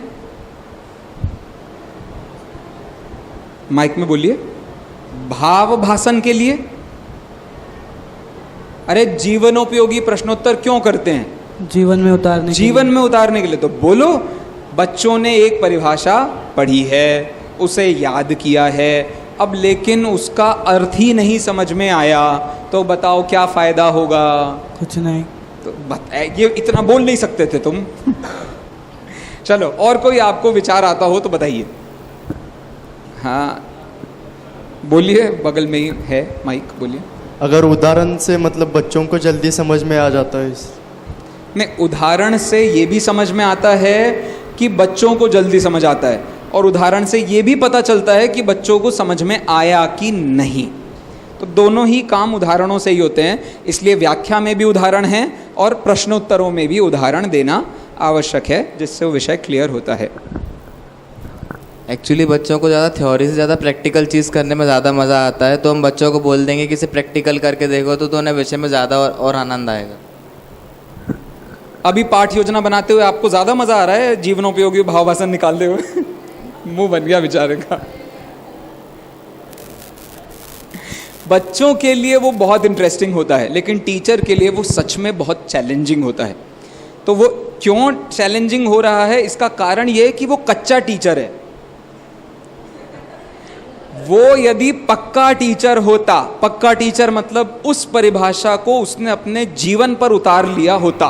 माइक में बोलिए। भावभासन के लिए। अरे जीवनोपयोगी प्रश्नोत्तर क्यों करते हैं? जीवन में उतारने के लिए। तो बोलो, बच्चों ने एक परिभाषा पढ़ी है, उसे याद किया है, अब लेकिन उसका अर्थ ही नहीं समझ में आया, तो बताओ क्या फायदा होगा? कुछ नहीं। तो ये इतना बोल नहीं सकते थे तुम। चलो, और कोई आपको विचार आता हो तो बताइए। हाँ बोलिए, बगल में ही है माइक, बोलिए। अगर उदाहरण से मतलब बच्चों को जल्दी समझ में आ जाता है। नहीं, उदाहरण से ये भी समझ में आता है कि बच्चों को जल्दी समझ आता है, और उदाहरण से ये भी पता चलता है कि बच्चों को समझ में आया कि नहीं। तो दोनों ही काम उदाहरणों से ही होते हैं, इसलिए व्याख्या में भी उदाहरण है और प्रश्नोत्तरों में भी उदाहरण देना आवश्यक है, जिससे वो विषय क्लियर होता है। एक्चुअली बच्चों को ज़्यादा थ्योरी से ज़्यादा प्रैक्टिकल चीज़ करने में ज़्यादा मज़ा आता है, तो हम बच्चों को बोल देंगे कि इसे प्रैक्टिकल करके देखो, तो उन्हें विषय में ज़्यादा और आनंद आएगा। अभी पाठ योजना बनाते हुए आपको ज़्यादा मज़ा आ रहा है जीवनोपयोगी भावभाषण निकालते हुए? मुंह बन गया बेचारे का। बच्चों के लिए वो बहुत इंटरेस्टिंग होता है, लेकिन टीचर के लिए वो सच में बहुत चैलेंजिंग होता है। तो वो क्यों चैलेंजिंग हो रहा है, इसका कारण ये है कि वो कच्चा टीचर है। वो यदि पक्का टीचर होता, पक्का टीचर मतलब उस परिभाषा को उसने अपने जीवन पर उतार लिया होता,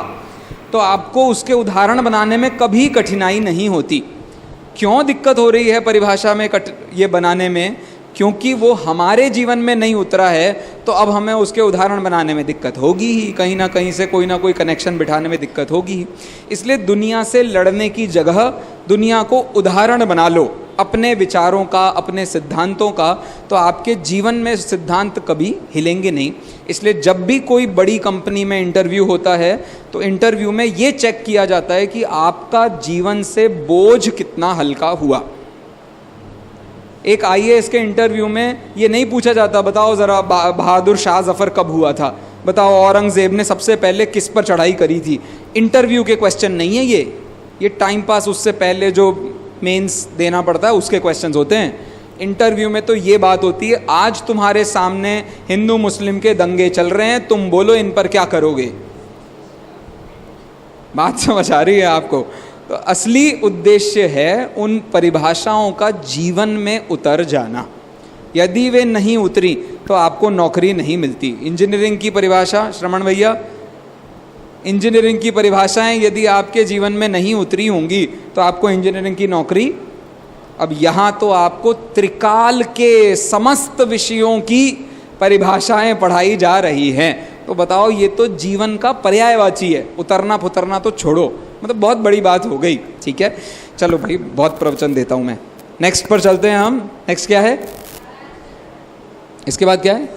तो आपको उसके उदाहरण बनाने में कभी कठिनाई नहीं होती। क्यों दिक्कत हो रही है परिभाषा में ये बनाने में? क्योंकि वो हमारे जीवन में नहीं उतरा है, तो अब हमें उसके उदाहरण बनाने में दिक्कत होगी ही, कहीं ना कहीं से कोई ना कोई कनेक्शन बिठाने में दिक्कत होगी ही। इसलिए दुनिया से लड़ने की जगह दुनिया को उदाहरण बना लो अपने विचारों का, अपने सिद्धांतों का, तो आपके जीवन में सिद्धांत कभी हिलेंगे नहीं। इसलिए जब भी कोई बड़ी कंपनी में इंटरव्यू होता है, तो इंटरव्यू में ये चेक किया जाता है कि आपका जीवन से बोझ कितना हल्का हुआ। एक आईएएस के इंटरव्यू में ये नहीं पूछा जाता, बताओ ज़रा बहादुर शाह जफ़र कब हुआ था, बताओ औरंगज़ेब ने सबसे पहले किस पर चढ़ाई करी थी। इंटरव्यू के क्वेश्चन नहीं है ये टाइम पास उससे पहले जो मेंस देना पड़ता है उसके क्वेश्चंस होते हैं। इंटरव्यू में तो ये बात होती है, आज तुम्हारे सामने हिंदू मुस्लिम के दंगे चल रहे हैं, तुम बोलो इन पर क्या करोगे। बात समझ आ रही है आपको? तो असली उद्देश्य है उन परिभाषाओं का जीवन में उतर जाना। यदि वे नहीं उतरी तो आपको नौकरी नहीं मिलती। इंजीनियरिंग की परिभाषा, श्रवण भैया, इंजीनियरिंग की परिभाषाएं यदि आपके जीवन में नहीं उतरी होंगी तो आपको इंजीनियरिंग की नौकरी, अब यहाँ तो आपको त्रिकाल के समस्त विषयों की परिभाषाएं पढ़ाई जा रही हैं। तो बताओ, ये तो जीवन का पर्यायवाची है, उतरना फुतरना तो छोड़ो, मतलब बहुत बड़ी बात हो गई। ठीक है, चलो भाई, बहुत प्रवचन देता हूँ मैं। नेक्स्ट पर चलते हैं हम। नेक्स्ट क्या है? इसके बाद क्या है?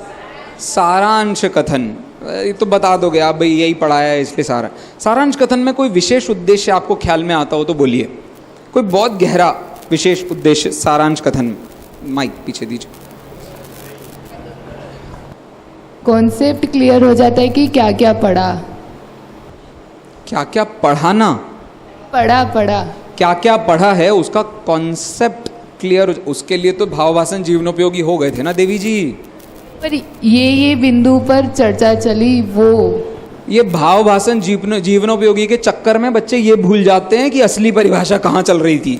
सारांश कथन। ये तो बता दोगे आप भाई, यही पढ़ाया है इसलिए सारांश कथन में कोई विशेष उद्देश्य आपको ख्याल में आता हो तो बोलिए, कोई बहुत गहरा विशेष उद्देश्य सारांश कथन में। माइक पीछे दीजिए। कॉन्सेप्ट क्लियर हो जाता है कि क्या क्या पढ़ा, क्या क्या पढ़ाना, पढ़ा क्या क्या पढ़ा है उसका कॉन्सेप्ट क्लियर। उसके लिए तो भावभाषण जीवनोपयोगी हो गए थे ना देवी जी। पर ये बिंदु पर चर्चा चली, वो ये भावभाषण जीवनोपयोगी के चक्कर में बच्चे ये भूल जाते हैं कि असली परिभाषा कहाँ चल रही थी,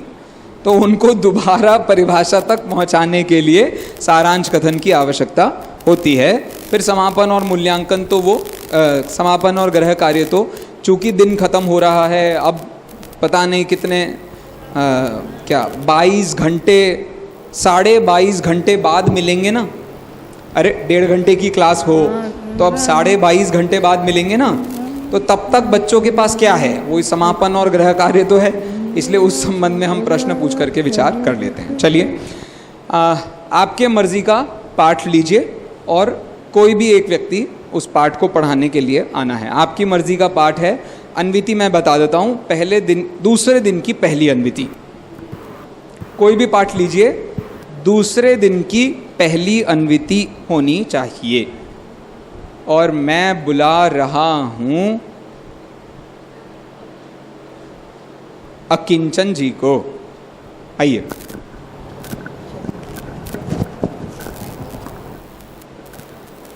तो उनको दोबारा परिभाषा तक पहुँचाने के लिए सारांश कथन की आवश्यकता होती है। फिर समापन और मूल्यांकन तो वो समापन और गृह कार्य तो चूँकि दिन खत्म हो रहा है, अब पता नहीं कितने क्या 22 घंटे 22.5 घंटे बाद मिलेंगे ना। अरे 1.5 घंटे की क्लास हो तो अब 22.5 घंटे बाद मिलेंगे ना, तो तब तक बच्चों के पास क्या है? वही समापन और गृह कार्य तो है। इसलिए उस संबंध में हम प्रश्न पूछ करके विचार कर लेते हैं। चलिए, आपके मर्जी का पाठ लीजिए और कोई भी एक व्यक्ति उस पाठ को पढ़ाने के लिए आना है। आपकी मर्जी का पाठ है अनविति मैं बता देता हूँ। पहले दिन, दूसरे दिन की पहली अनविति, कोई भी पाठ लीजिए, दूसरे दिन की पहली अनविति होनी चाहिए। और मैं बुला रहा हूँ अकिंचन जी को। आइए।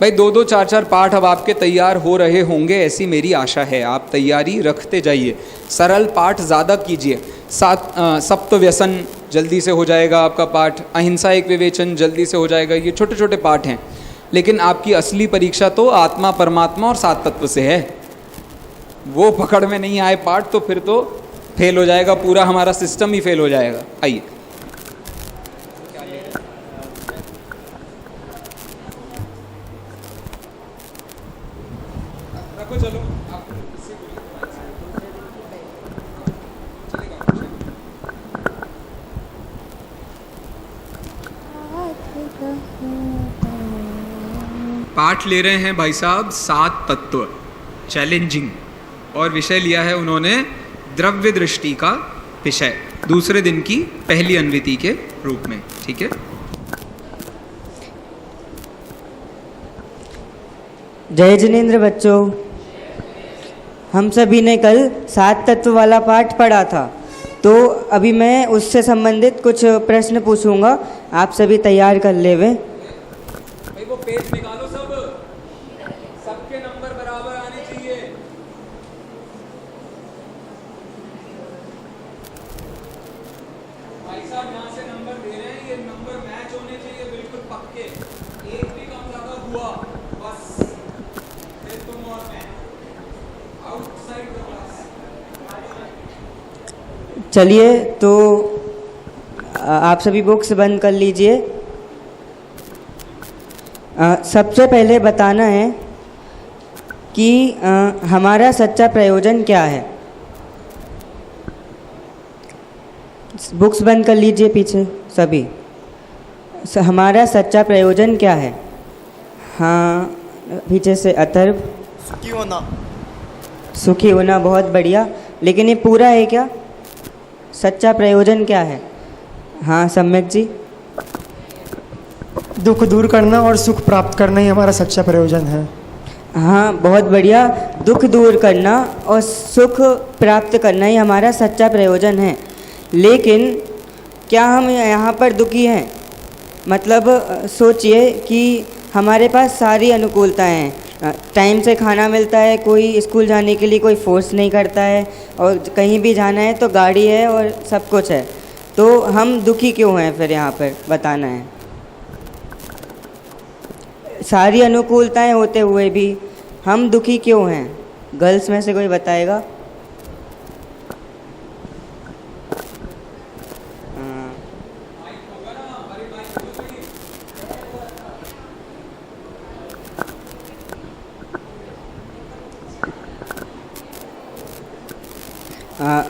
भाई 2-2, 4-4 पाठ अब आपके तैयार हो रहे होंगे, ऐसी मेरी आशा है। आप तैयारी रखते जाइए, सरल पाठ ज़्यादा कीजिए। सप्त व्यसन जल्दी से हो जाएगा आपका पाठ, अहिंसा एक विवेचन जल्दी से हो जाएगा। ये छोटे छोटे पाठ हैं, लेकिन आपकी असली परीक्षा तो आत्मा परमात्मा और 7 तत्व से है। वो पकड़ में नहीं आए पाठ तो फिर तो फेल हो जाएगा, पूरा हमारा सिस्टम ही फेल हो जाएगा। आइए। रखो, चलो आप पाठ ले रहे हैं भाई साहब 7 तत्व, चैलेंजिंग, और विषय लिया है उन्होंने द्रव्य दृष्टि का विषय, दूसरे दिन की पहली अनविति के रूप में। ठीक है। जय जिनेंद्र बच्चों, हम सभी ने कल 7 तत्व वाला पाठ पढ़ा था, तो अभी मैं उससे संबंधित कुछ प्रश्न पूछूंगा, आप सभी तैयार कर ले वे। भाई वो पेज निकालो, सबके नंबर बराबर आने चाहिए। भाई साहब यहाँ से नंबर दे रहे हैं, ये नंबर मैच होने चाहिए बिल्कुल पक्के, एक भी कम ज्यादा हुआ बस फिर तुम और मैं आउटसाइड द क्लास। चलिए, तो आप सभी बुक्स बंद कर लीजिए। सबसे पहले बताना है कि हमारा सच्चा प्रयोजन क्या है। बुक्स बंद कर लीजिए पीछे सभी। हमारा सच्चा प्रयोजन क्या है? हाँ, पीछे से अथर्व। सुखी होना। सुखी होना, बहुत बढ़िया। लेकिन ये पूरा है क्या? सच्चा प्रयोजन क्या है? हाँ, सम्यक जी। दुख दूर करना और सुख प्राप्त करना ही हमारा सच्चा प्रयोजन है। हाँ, बहुत बढ़िया। दुख दूर करना और सुख प्राप्त करना ही हमारा सच्चा प्रयोजन है। लेकिन क्या हम यहाँ पर दुखी हैं? मतलब सोचिए कि हमारे पास सारी अनुकूलताएं हैं, टाइम से खाना मिलता है, कोई स्कूल जाने के लिए कोई फोर्स नहीं करता है, और कहीं भी जाना है तो गाड़ी है और सब कुछ है, तो हम दुखी क्यों हैं फिर? यहाँ पर बताना है। सारी अनुकूलताएं होते हुए भी हम दुखी क्यों हैं? गर्ल्स में से कोई बताएगा?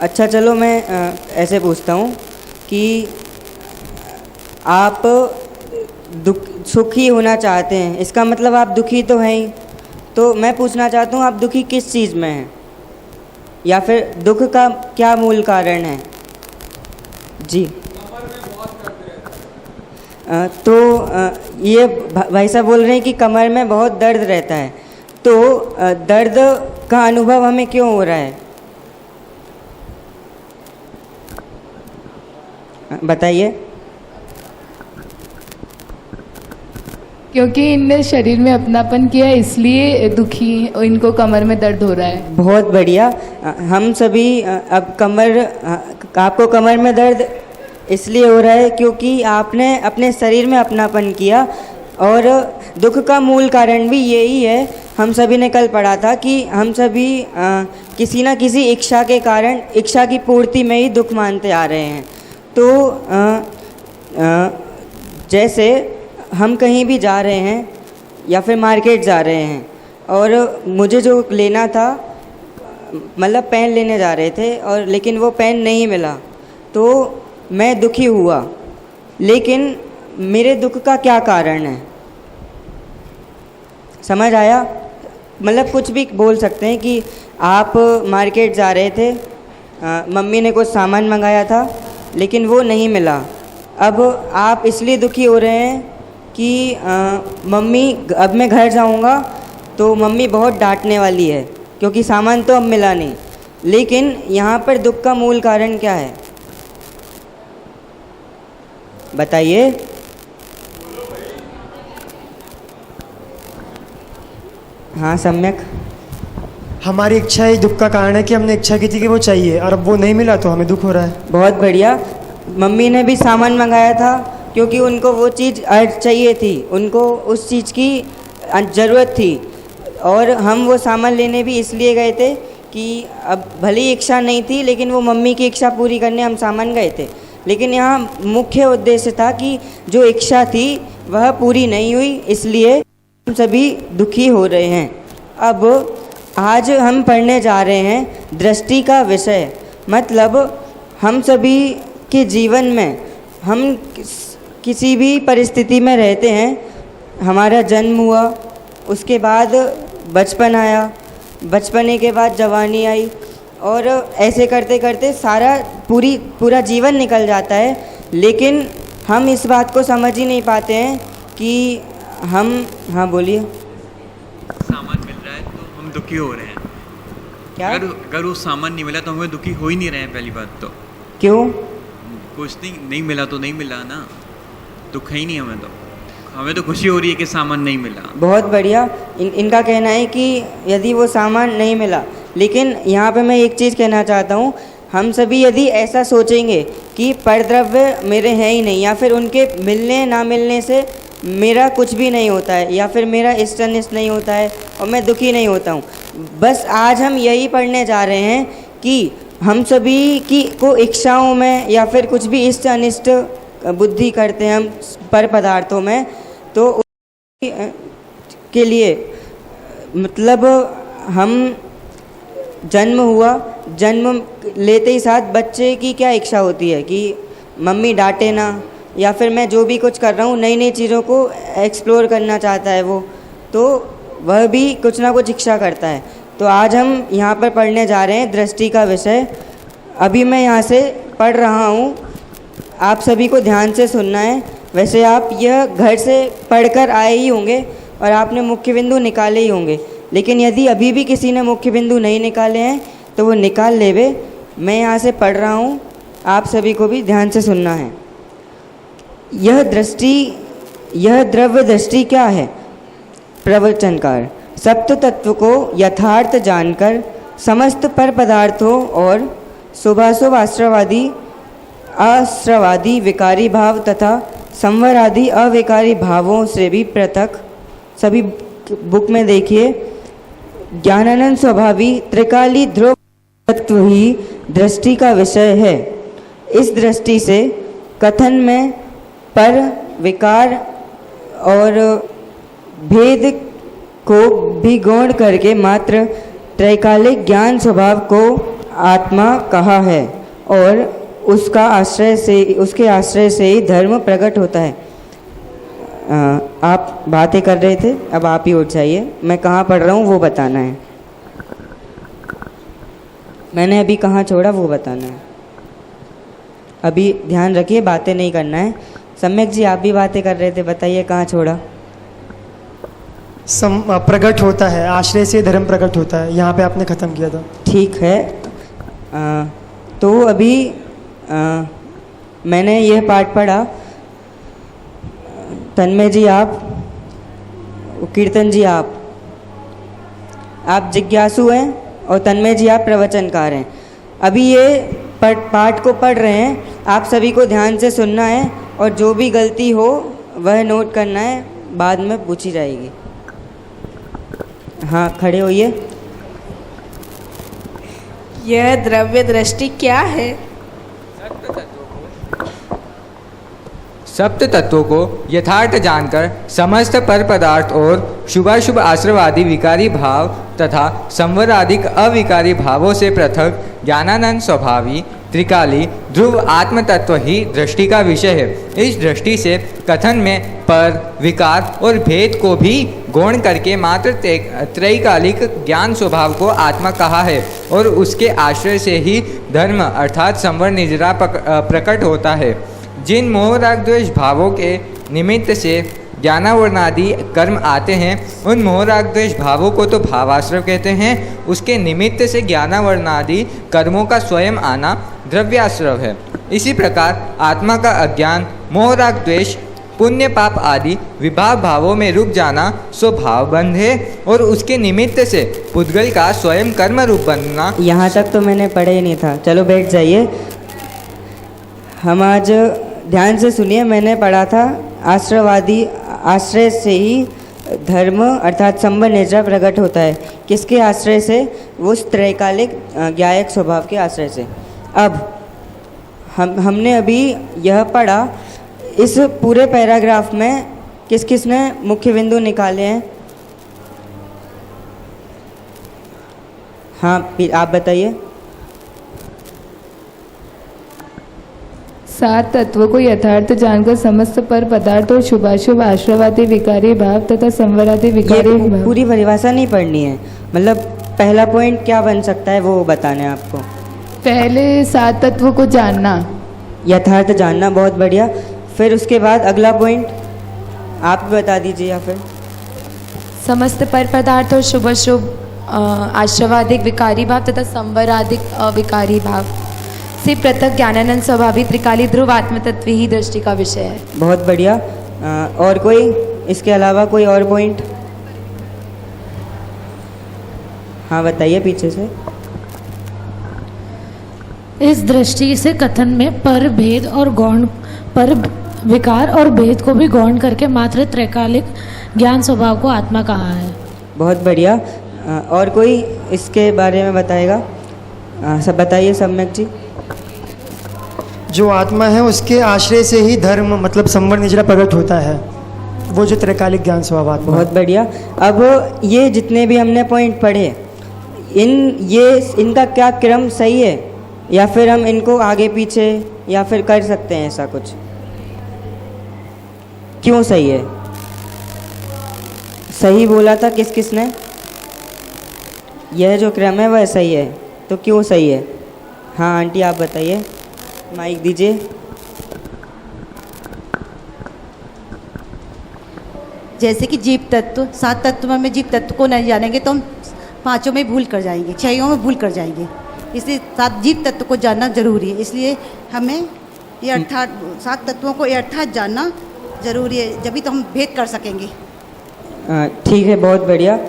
अच्छा, चलो मैं ऐसे पूछता हूँ कि आप सुखी होना चाहते हैं, इसका मतलब आप दुखी तो हैं ही। तो मैं पूछना चाहता हूँ, आप दुखी किस चीज़ में हैं, या फिर दुख का क्या मूल कारण है? जी। तो ये भाई साहब बोल रहे हैं कि कमर में बहुत दर्द रहता है, तो दर्द का अनुभव हमें क्यों हो रहा है? बताइए। क्योंकि इनने शरीर में अपनापन किया, इसलिए दुखी, इनको कमर में दर्द हो रहा है। बहुत बढ़िया। हम सभी अब आपको कमर में दर्द इसलिए हो रहा है क्योंकि आपने अपने शरीर में अपनापन किया, और दुख का मूल कारण भी यही है। हम सभी ने कल पढ़ा था कि हम सभी किसी न किसी इच्छा के कारण, इच्छा की पूर्ति में ही दुख मानते आ रहे हैं। तो जैसे हम कहीं भी जा रहे हैं या फिर मार्केट जा रहे हैं, और मुझे जो लेना था, मतलब पेन लेने जा रहे थे, और लेकिन वो पेन नहीं मिला, तो मैं दुखी हुआ। लेकिन मेरे दुख का क्या कारण है? समझ आया? मतलब कुछ भी बोल सकते हैं कि आप मार्केट जा रहे थे, मम्मी ने कुछ सामान मंगाया था लेकिन वो नहीं मिला। अब आप इसलिए दुखी हो रहे हैं कि मम्मी, अब मैं घर जाऊंगा तो मम्मी बहुत डांटने वाली है क्योंकि सामान तो अब मिला नहीं। लेकिन यहाँ पर दुख का मूल कारण क्या है बताइए? हाँ सम्यक। हमारी इच्छा ही दुख का कारण है कि हमने इच्छा की थी कि वो चाहिए और अब वो नहीं मिला तो हमें दुख हो रहा है। बहुत बढ़िया। मम्मी ने भी सामान मंगाया था क्योंकि उनको वो चीज़ चाहिए थी, उनको उस चीज़ की ज़रूरत थी, और हम वो सामान लेने भी इसलिए गए थे कि अब भले ही इच्छा नहीं थी लेकिन वो मम्मी की इच्छा पूरी करने हम सामान गए थे। लेकिन यहाँ मुख्य उद्देश्य था कि जो इच्छा थी वह पूरी नहीं हुई, इसलिए हम सभी दुखी हो रहे हैं। अब आज हम पढ़ने जा रहे हैं दृष्टि का विषय। मतलब हम सभी के जीवन में हम किसी भी परिस्थिति में रहते हैं, हमारा जन्म हुआ, उसके बाद बचपन आया, बचपने के बाद जवानी आई, और ऐसे करते करते पूरा जीवन निकल जाता है। लेकिन हम इस बात को समझ ही नहीं पाते हैं कि हम, हाँ बोलिए। सामान मिल रहा है तो हम दुखी हो रहे हैं। क्या? अगर वो सामान नहीं मिला तो हमें दुखी हो ही नहीं रहे हैं। पहली बात तो क्यों? कुछ नहीं मिला तो नहीं मिला ना, दुख है ही नहीं हमें। तो हमें तो खुशी हो रही है कि सामान नहीं मिला। बहुत बढ़िया। इनका कहना है कि यदि वो सामान नहीं मिला, लेकिन यहाँ पे मैं एक चीज़ कहना चाहता हूँ, हम सभी यदि ऐसा सोचेंगे कि परद्रव्य मेरे हैं ही नहीं, या फिर उनके मिलने ना मिलने से मेरा कुछ भी नहीं होता है, या फिर मेरा इष्ट अनिष्ट नहीं होता है और मैं दुखी नहीं होता हूँ। बस आज हम यही पढ़ने जा रहे हैं कि हम सभी की को इच्छाओं में या फिर कुछ भी इष्ट अनिष्ट बुद्धि करते हैं हम पर पदार्थों में, तो के लिए मतलब हम जन्म हुआ, जन्म लेते ही साथ बच्चे की क्या इच्छा होती है कि मम्मी डांटे ना, या फिर मैं जो भी कुछ कर रहा हूँ नई नई चीज़ों को एक्सप्लोर करना चाहता है वो, तो वह भी कुछ ना कुछ इच्छा करता है। तो आज हम यहाँ पर पढ़ने जा रहे हैं दृष्टि का विषय। अभी मैं यहाँ से पढ़ रहा हूँ, आप सभी को ध्यान से सुनना है। वैसे आप यह घर से पढ़कर आए ही होंगे और आपने मुख्य बिंदु निकाले ही होंगे, लेकिन यदि अभी भी किसी ने मुख्य बिंदु नहीं निकाले हैं तो वो निकाल लेवे। मैं यहाँ से पढ़ रहा हूँ, आप सभी को भी ध्यान से सुनना है। यह द्रव्य दृष्टि क्या है? प्रवचनकार, सप्त तत्व को यथार्थ जानकर समस्त पर पदार्थों और शुभाशुभ आश्रवादी विकारी भाव तथा संवरादि अविकारी भावों से भी पृथक, सभी बुक में देखिए, ज्ञानानंद स्वभावी त्रिकाली ध्रुव तत्व ही दृष्टि का विषय है। इस दृष्टि से कथन में पर विकार और भेद को भी गौण करके मात्र त्रैकालिक ज्ञान स्वभाव को आत्मा कहा है, और उसके आश्रय से ही धर्म प्रकट होता है। आप बातें कर रहे थे, अब आप ही उठ जाइए। मैं कहाँ पढ़ रहा हूँ वो बताना है, मैंने अभी कहाँ छोड़ा वो बताना है। अभी ध्यान रखिए, बातें नहीं करना है। सम्यक जी आप भी बातें कर रहे थे, बताइए कहाँ छोड़ा? प्रकट होता है, आश्रय से धर्म प्रकट होता है, यहाँ पे आपने ख़त्म किया था। ठीक है। तो अभी मैंने यह पाठ पढ़ा। तन्मय जी आप, कीर्तन जी आप जिज्ञासु हैं और तन्मय जी आप प्रवचनकार हैं। अभी ये पाठ को पढ़ रहे हैं, आप सभी को ध्यान से सुनना है और जो भी गलती हो वह नोट करना है, बाद में पूछी जाएगी। हाँ खड़े होइए। यह द्रव्य दृष्टि क्या है? सप्त तत्वों को यथार्थ जानकर समस्त पर पदार्थ और शुभाशुभ आश्रवादी विकारी भाव तथा संवराधिक अविकारी भावों से पृथक ज्ञानानंद स्वभावी त्रिकाली ध्रुव आत्म तत्व ही दृष्टि का विषय है। इस दृष्टि से कथन में पर, विकार और भेद को भी गौण करके मात्र त्रैकालिक ज्ञान स्वभाव को आत्मा कहा है और उसके आश्रय से ही धर्म अर्थात संवर निजरा प्रकट होता है। जिन मोह राग द्वेष भावों के निमित्त से ज्ञानावरणादि कर्म आते हैं, उन मोह राग द्वेष भावों को तो भावाश्रव कहते हैं। उसके निमित्त से ज्ञानावरणादि कर्मों का स्वयं आना द्रव्याश्रव है। इसी प्रकार आत्मा का अज्ञान, मोह राग द्वेष, पुण्य पाप आदि विभाव भावों में रुक जाना स्वभाव बंध है और उसके निमित्त से पुद्गल का स्वयं कर्म रूप बनना। यहाँ तक तो मैंने पढ़ा ही नहीं था, चलो बैठ जाइए। हम आज ध्यान से सुनिए, मैंने पढ़ा था आश्रवादी आश्रय से ही धर्म अर्थात संबंध निजरा प्रकट होता है। किसके आश्रय से? वो त्रैकालिक ज्ञायक स्वभाव के आश्रय से। अब हमने अभी यह पढ़ा, इस पूरे पैराग्राफ में किस किस ने मुख्य बिंदु निकाले हैं? हाँ, आप बताइए। 7 तत्वों को यथार्थ जानकर समस्त पर पदार्थ और शुभाशुभ आश्रवादी विकारी भाव तथा संवरादि विकारी भाव। पूरी परिभाषा नहीं पढ़नी है, मतलब पहला पॉइंट क्या बन सकता है वो बताना है आपको। पहले 7 तत्वों को जानना, यथार्थ जानना, बहुत बढ़िया। फिर उसके बाद अगला पॉइंट आप बता दीजिए या फिर। समस्त पर पदार्थ और शुभ शुभ आश्रवादिक विकारी भाव तथा संवरादिक अविकारी भाव से पृथक ज्ञानानंद स्वाभाविक त्रिकाली ध्रुव आत्म तत्व ही दृष्टि का विषय है। बहुत बढ़िया। और कोई इसके अलावा कोई और पॉइंट? हाँ बताइए पीछे से। इस दृष्टि से कथन में पर भेद और गौण, पर विकार और भेद को भी गौण करके मात्र त्रैकालिक ज्ञान स्वभाव को आत्मा कहा है। बहुत बढ़िया। और कोई इसके बारे में बताएगा? सब बताइए सम्यक जी। जो आत्मा है उसके आश्रय से ही धर्म मतलब संवर निजरा प्रकट होता है, वो जो त्रैकालिक ज्ञान स्वभाव आत्मा। बहुत बढ़िया। अब ये जितने भी हमने पॉइंट पढ़े, इनका क्या क्रम सही है या फिर हम इनको आगे पीछे या फिर कर सकते हैं ऐसा कुछ? क्यों सही है? सही बोला था किस किस ने? यह जो क्रम है वह सही है, तो क्यों सही है? हाँ आंटी आप बताइए, माइक दीजिए। जैसे कि जीव तत्व, 7 तत्व में जीव तत्व को नहीं जानेंगे तो हम 5 में भूल कर जाएंगे, 6 में भूल कर जाएंगे। इसलिए 7 जीव तत्व को जानना जरूरी है। इसलिए हमें ये अर्थात 7 तत्वों को अर्थात जानना जरूरी है, जभी तो हम भेद कर सकेंगे। ठीक है, बहुत बढ़िया।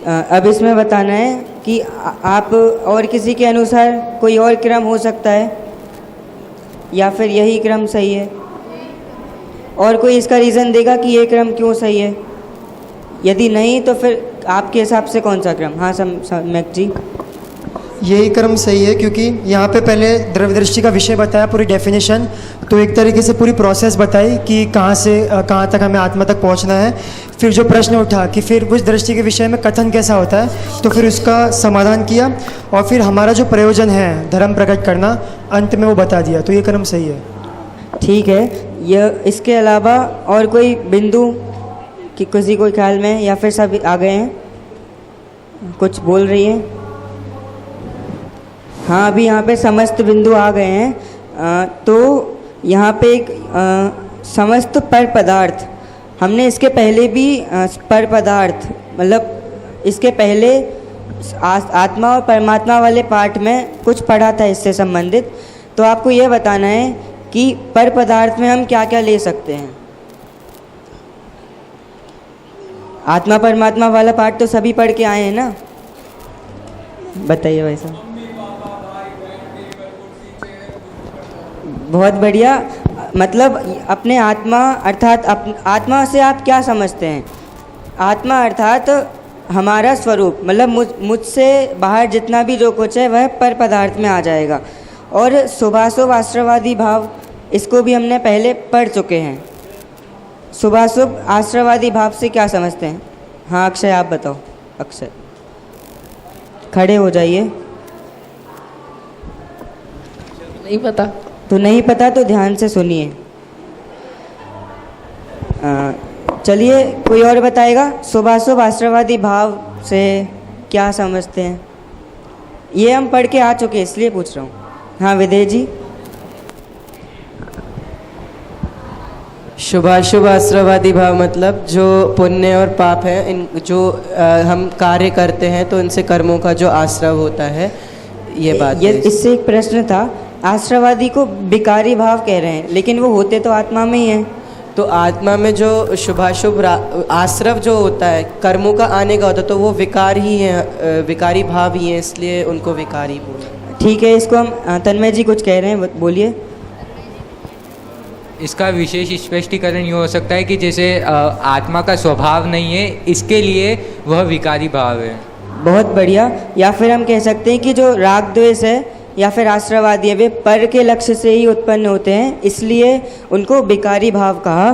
अब इसमें बताना है कि आप और किसी के अनुसार कोई और क्रम हो सकता है या फिर यही क्रम सही है? और कोई इसका रीज़न देगा कि ये क्रम क्यों सही है? यदि नहीं तो फिर आपके हिसाब से कौन सा क्रम? हाँ सम्यक जी। यही क्रम सही है क्योंकि यहाँ पे पहले द्रव्य दृष्टि का विषय बताया, पूरी डेफिनेशन, तो एक तरीके से पूरी प्रोसेस बताई कि कहाँ से कहाँ तक हमें आत्मा तक पहुँचना है। फिर जो प्रश्न उठा कि फिर उस दृष्टि के विषय में कथन कैसा होता है, तो फिर उसका समाधान किया और फिर हमारा जो प्रयोजन है धर्म प्रकट करना, अंत में वो बता दिया। तो ये क्रम सही है। ठीक है। यह इसके अलावा और कोई बिंदु कि किसी को ख्याल में या फिर सब आ गए हैं? कुछ बोल रही है? हाँ अभी यहाँ पे समस्त बिंदु आ गए हैं। तो यहाँ पे एक समस्त पर पदार्थ, हमने इसके पहले भी पर पदार्थ मतलब इसके पहले आत्मा और परमात्मा वाले पाठ में कुछ पढ़ा था इससे संबंधित। तो आपको ये बताना है कि पर पदार्थ में हम क्या क्या ले सकते हैं। आत्मा परमात्मा वाला पाठ तो सभी पढ़ के आए हैं ना, बताइए वैसा। बहुत बढ़िया। मतलब अपने आत्मा अर्थात आत्मा से आप क्या समझते हैं? आत्मा अर्थात हमारा स्वरूप, मतलब मुझसे बाहर जितना भी जो कुछ है वह पर पदार्थ में आ जाएगा। और शुभाशुभ आश्रवादी भाव, इसको भी हमने पहले पढ़ चुके हैं। शुभाशुभ आश्रवादी भाव से क्या समझते हैं? हाँ अक्षय आप बताओ। अक्षय खड़े हो जाइए। नहीं पता। तो नहीं पता तो ध्यान से सुनिए। चलिए कोई और बताएगा। शुभाशुभ आश्रवादी भाव से क्या समझते हैं? ये हम पढ़ के आ चुके हैं इसलिए पूछ रहा हूँ। हाँ विदेश जी। शुभाशुभ आश्रवादी भाव मतलब जो पुण्य और पाप है, इन जो हम कार्य करते हैं तो इनसे कर्मों का जो आश्रव होता है, ये बात ये है। इससे एक प्रश्न था। आश्रवादी को विकारी भाव कह रहे हैं, लेकिन वो होते तो आत्मा में ही हैं। तो आत्मा में जो शुभाशुभ आश्रव जो होता है, कर्मों का आने का होता है, तो वो विकार ही है, विकारी भाव ही है, इसलिए उनको विकारी बोलते। ठीक है, इसको हम तन्मय जी कुछ कह रहे हैं, बोलिए। इसका विशेष स्पष्टीकरण ये हो सकता है कि जैसे आत्मा का स्वभाव नहीं है, इसके लिए वह विकारी भाव है। बहुत बढ़िया। या फिर हम कह सकते हैं कि जो राग द्वेष है या फिर आश्रवादी है, वे पर के लक्ष्य से ही उत्पन्न होते हैं, इसलिए उनको विकारी भाव कहा।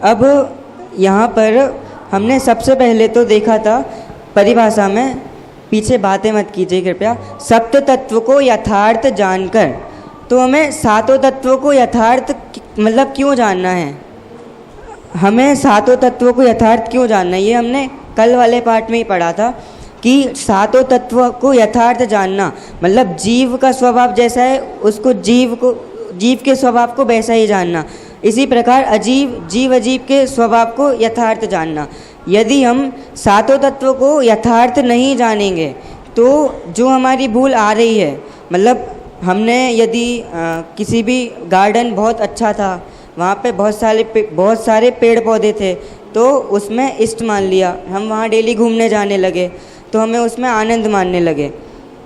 अब यहाँ पर हमने सबसे पहले तो देखा था परिभाषा में, पीछे बातें मत कीजिए कृपया, सप्त तत्व को यथार्थ जानकर। तो हमें सातों तत्वों को यथार्थ मतलब क्यों जानना है? हमें सातों तत्वों को यथार्थ क्यों जानना है? ये हमने कल वाले पाठ में ही पढ़ा था कि सातों तत्वों को यथार्थ जानना मतलब जीव का स्वभाव जैसा है उसको जीव के स्वभाव को वैसा ही जानना। इसी प्रकार जीव अजीव के स्वभाव को यथार्थ जानना। यदि हम सातों तत्वों को यथार्थ नहीं जानेंगे तो जो हमारी भूल आ रही है, मतलब हमने यदि किसी भी गार्डन बहुत अच्छा था, वहाँ पे बहुत सारे पेड़ पौधे थे, तो उसमें इष्ट मान लिया, हम वहाँ डेली घूमने जाने लगे तो हमें उसमें आनंद मानने लगे।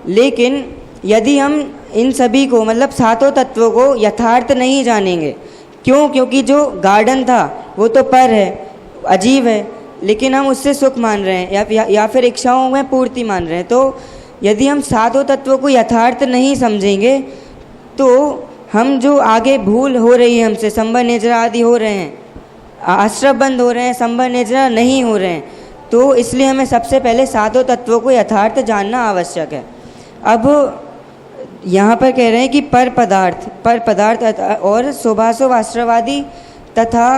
लेकिन यदि हम इन सभी को मतलब सातों तत्वों को यथार्थ नहीं जानेंगे, क्योंकि जो गार्डन था वो तो पर है, अजीब है, लेकिन हम उससे सुख मान रहे हैं या फिर इच्छाओं में पूर्ति मान रहे हैं। तो यदि हम सातों तत्वों को यथार्थ नहीं समझेंगे तो हम जो आगे भूल हो रही है हमसे, संभव नेजरा आदि हो रहे हैं, आश्रव बंद हो रहे हैं, संभव नेजरा नहीं हो रहे हैं, तो इसलिए हमें सबसे पहले सातों तत्वों को यथार्थ जानना आवश्यक है। अब यहाँ पर कह रहे हैं कि पर पदार्थ और शुभाशुभ आश्रवादी तथा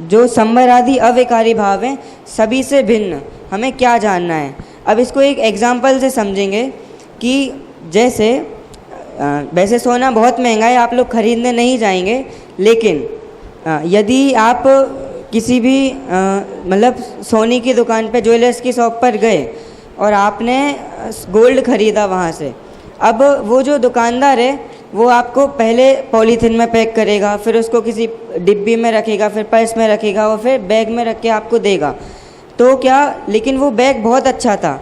जो संवरादि अविकारी भाव हैं, सभी से भिन्न हमें क्या जानना है। अब इसको एक एग्जाम्पल से समझेंगे कि जैसे वैसे सोना बहुत महंगा है, आप लोग खरीदने नहीं जाएंगे, लेकिन यदि आप किसी भी मतलब सोने की दुकान पे, ज्वेलर्स की शॉप पर गए और आपने गोल्ड खरीदा वहाँ से, अब वो जो दुकानदार है वो आपको पहले पॉलीथीन में पैक करेगा, फिर उसको किसी डिब्बी में रखेगा, फिर पर्स में रखेगा और फिर बैग में रख के आपको देगा। तो क्या, लेकिन वो बैग बहुत अच्छा था,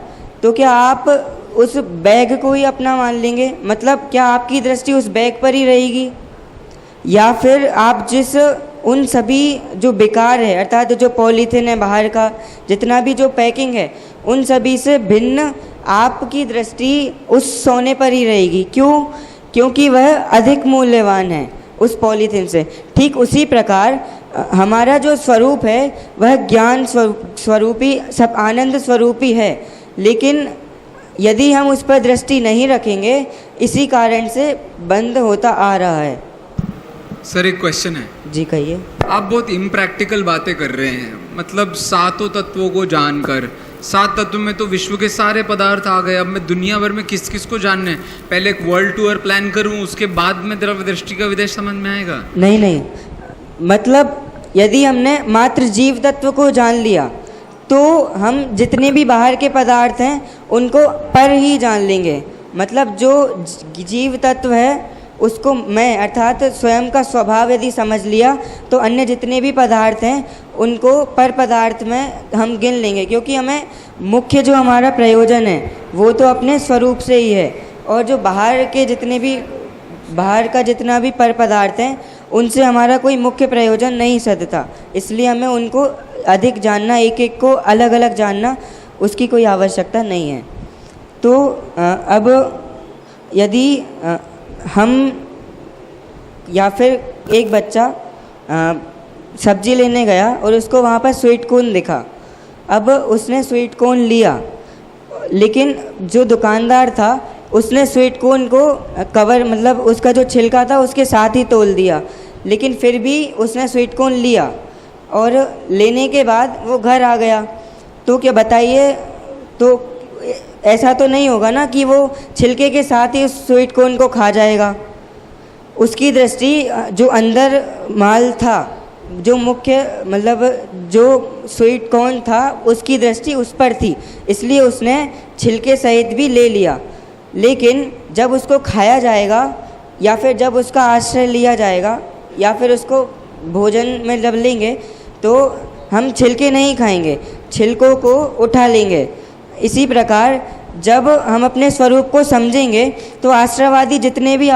तो क्या आप उस बैग को ही अपना मान लेंगे? मतलब क्या आपकी दृष्टि उस बैग पर ही रहेगी? या फिर आप जिस उन सभी जो बेकार है, अर्थात जो पॉलीथीन है, बाहर का जितना भी जो पैकिंग है, उन सभी से भिन्न आपकी दृष्टि उस सोने पर ही रहेगी। क्यों? क्योंकि वह अधिक मूल्यवान है उस पॉलीथीन से। ठीक उसी प्रकार हमारा जो स्वरूप है वह ज्ञान स्वरूपी, सब आनंद स्वरूपी है, लेकिन यदि हम उस पर दृष्टि नहीं रखेंगे, इसी कारण से बंद होता आ रहा है। सर एक क्वेश्चन है। जी कहिए। आप बहुत इम्प्रैक्टिकल बातें कर रहे हैं, मतलब सातों तत्वों को जानकर, सात तत्व में तो विश्व के सारे पदार्थ आ गए, अब मैं दुनिया भर में किस किस को जानना है? पहले एक वर्ल्ड टूर प्लान करूं, उसके बाद में द्रव्य दृष्टि का विदेश समझ में आएगा? नहीं, मतलब यदि हमने मात्र जीव तत्व को जान लिया तो हम जितने भी बाहर के पदार्थ हैं उनको पर ही जान लेंगे। मतलब जो जीव तत्व है उसको मैं अर्थात स्वयं का स्वभाव यदि समझ लिया तो अन्य जितने भी पदार्थ हैं उनको पर पदार्थ में हम गिन लेंगे, क्योंकि हमें मुख्य जो हमारा प्रयोजन है वो तो अपने स्वरूप से ही है, और जो बाहर का जितना भी पर पदार्थ हैं उनसे हमारा कोई मुख्य प्रयोजन नहीं सधता, इसलिए हमें उनको अधिक जानना, एक एक को अलग अलग जानना, उसकी कोई आवश्यकता नहीं है। तो अब यदि हम या फिर एक बच्चा सब्जी लेने गया और उसको वहाँ पर स्वीट कॉर्न दिखा, अब उसने स्वीट कॉर्न लिया, लेकिन जो दुकानदार था उसने स्वीट कॉर्न को कवर मतलब उसका जो छिलका था उसके साथ ही तोल दिया, लेकिन फिर भी उसने स्वीट कॉर्न लिया और लेने के बाद वो घर आ गया। तो क्या बताइए, तो ऐसा तो नहीं होगा ना कि वो छिलके के साथ ही उस स्वीट कॉर्न को खा जाएगा। उसकी दृष्टि जो अंदर माल था, जो मुख्य मतलब जो स्वीट कॉर्न था उसकी दृष्टि उस पर थी, इसलिए उसने छिलके सहित भी ले लिया। लेकिन जब उसको खाया जाएगा या फिर जब उसका आश्रय लिया जाएगा या फिर उसको भोजन में जब लेंगे तो हम छिलके नहीं खाएंगे, छिलकों को उठा लेंगे। इसी प्रकार जब हम अपने स्वरूप को समझेंगे तो आश्रयवादी जितने भी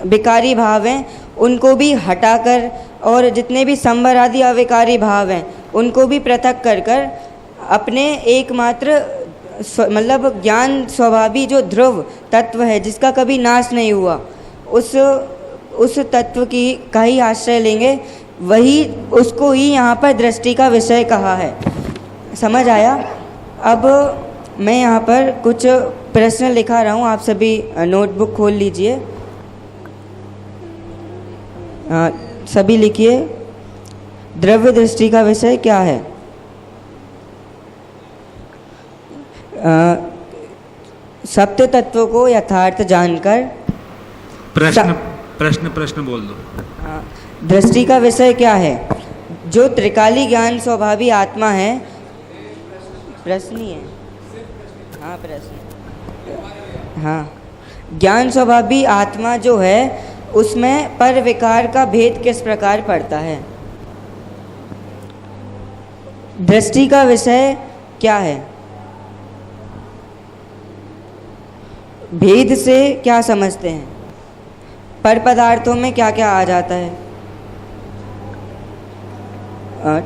विकारी भाव हैं उनको भी हटाकर और जितने भी संवरादि अविकारी भाव हैं उनको भी पृथक कर कर अपने एकमात्र मतलब ज्ञान स्वभावी जो ध्रुव तत्व है जिसका कभी नाश नहीं हुआ, उस तत्व की का ही आश्रय लेंगे। वही उसको ही यहाँ पर दृष्टि का विषय कहा है। समझ आया? अब मैं यहाँ पर कुछ प्रश्न लिखा रहा हूँ, आप सभी नोटबुक खोल लीजिए। सभी लिखिए, द्रव्य दृष्टि का विषय क्या है? सप्त तत्वों को यथार्थ जानकर प्रश्न बोल दो। दृष्टि का विषय क्या है? जो त्रिकाली ज्ञान स्वभावी आत्मा है। प्रश्न ही है, हाँ प्रश्न, हाँ। ज्ञान स्वभावी आत्मा जो है उसमें पर विकार का भेद किस प्रकार पड़ता है? दृष्टि का विषय क्या है? भेद से क्या समझते हैं? पर पदार्थों में क्या क्या आ जाता है?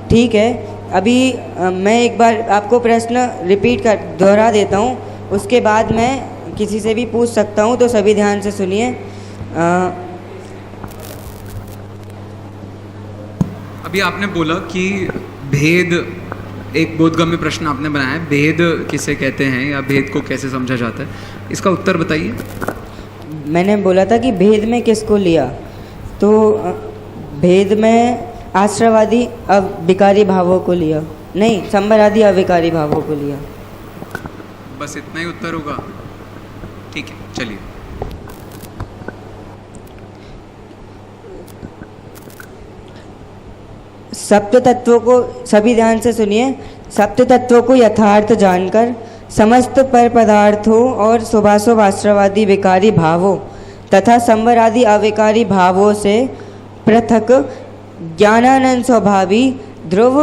ठीक है, अभी मैं एक बार आपको प्रश्न रिपीट कर दोहरा देता हूँ, उसके बाद मैं किसी से भी पूछ सकता हूँ, तो सभी ध्यान से सुनिए। अभी आपने बोला कि भेद, एक बोधगम्य प्रश्न आपने बनाया है, भेद किसे कहते हैं या भेद को कैसे समझा जाता है, इसका उत्तर बताइए। मैंने बोला था कि भेद में किसको लिया, तो भेद में आश्रयवादी अविकारी भावों को लिया, नहीं संवरादि अविकारी भावों को लिया। बस इतना ही उत्तर होगा? ठीक है, चलिए। सप्त तत्वों को, सभी ध्यान से सुनिए, सप्त तत्वों को यथार्थ जानकर समस्त पर पदार्थों और शुभाशुभ आश्रयवादी विकारी भावों तथा संवरादि अविकारी भावों से पृथक ज्ञानानंद स्वभावी ध्रुव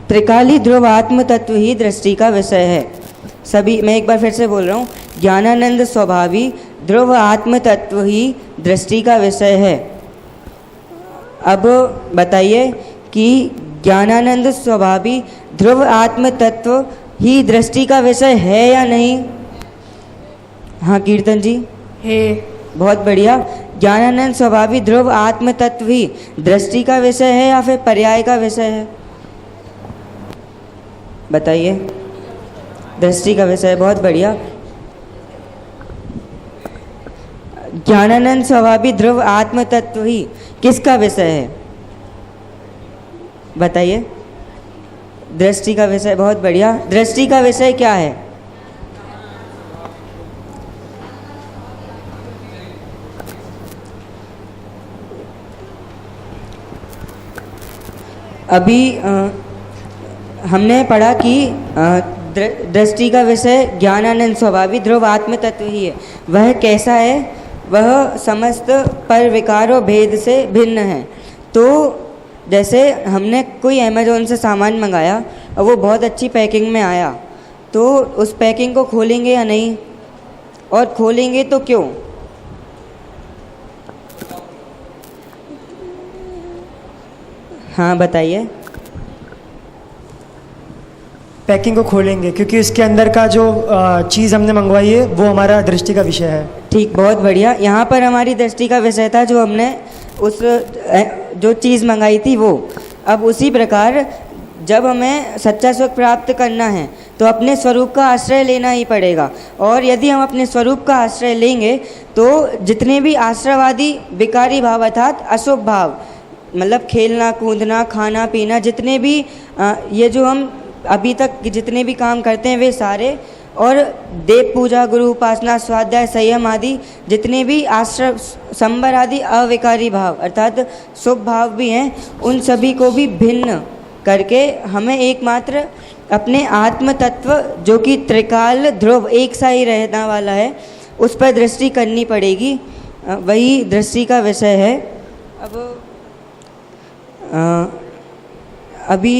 त्रिकाली ध्रुव आत्म तत्व ही दृष्टि का विषय है। सभी, मैं एक बार फिर से बोल रहा हूँ, ज्ञानानंद स्वभावी ध्रुव आत्म तत्व ही दृष्टि का विषय है। अब बताइए कि ज्ञानानंद स्वभावी ध्रुव आत्म तत्व ही दृष्टि का विषय है या नहीं? हाँ कीर्तन जी, है। बहुत बढ़िया। ज्ञानानंद स्वभावी ध्रुव आत्म तत्व ही दृष्टि का विषय है या फिर पर्याय का विषय है? बताइए। दृष्टि का विषय, बहुत बढ़िया। ज्ञानानंद स्वभावी ध्रुव आत्म तत्व ही किसका विषय है? बताइए। दृष्टि का विषय, बहुत बढ़िया। दृष्टि का विषय क्या है? अभी हमने पढ़ा कि दृष्टि का विषय ज्ञानानंद स्वभावी ध्रुव आत्म तत्व ही है। वह कैसा है? वह समस्त पर विकारों भेद से भिन्न है। तो जैसे हमने कोई अमेज़ॉन से सामान मंगाया और वो बहुत अच्छी पैकिंग में आया, तो उस पैकिंग को खोलेंगे या नहीं? और खोलेंगे तो क्यों? हाँ बताइए। पैकिंग को खोलेंगे क्योंकि उसके अंदर का जो चीज़ हमने मंगवाई है वो हमारा दृष्टि का विषय है। ठीक, बहुत बढ़िया। यहाँ पर हमारी दृष्टि का विषय था जो हमने उस जो चीज़ मंगाई थी वो। अब उसी प्रकार जब हमें सच्चा सुख प्राप्त करना है तो अपने स्वरूप का आश्रय लेना ही पड़ेगा। और यदि हम अपने स्वरूप का आश्रय लेंगे तो जितने भी आश्रवादी विकारी भाव अर्थात अशुभ भाव, मतलब खेलना कूदना खाना पीना, जितने भी ये जो हम अभी तक जितने भी काम करते हैं वे सारे, और देव पूजा, गुरु उपासना, स्वाध्याय, संयम आदि जितने भी आश्रम संबर आदि अविकारी भाव अर्थात शुभ भाव भी हैं, उन सभी को भी भिन्न करके हमें एकमात्र अपने आत्म तत्व जो कि त्रिकाल ध्रुव एक सा ही रहने वाला है उस पर दृष्टि करनी पड़ेगी। वही दृष्टि का विषय है। अब अभी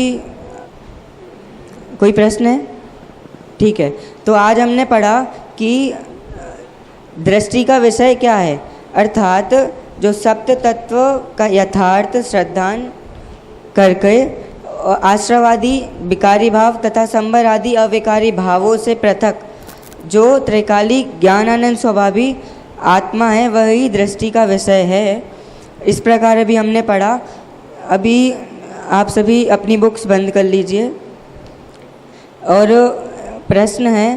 कोई प्रश्न है? ठीक है, तो आज हमने पढ़ा कि दृष्टि का विषय क्या है, अर्थात जो सप्त तत्व का यथार्थ श्रद्धान करके आश्रवादी विकारी भाव तथा संबर आदि अविकारी भावों से पृथक जो त्रिकाली ज्ञानानंद स्वभावी आत्मा है वही दृष्टि का विषय है। इस प्रकार अभी हमने पढ़ा। अभी आप सभी अपनी बुक्स बंद कर लीजिए और प्रश्न है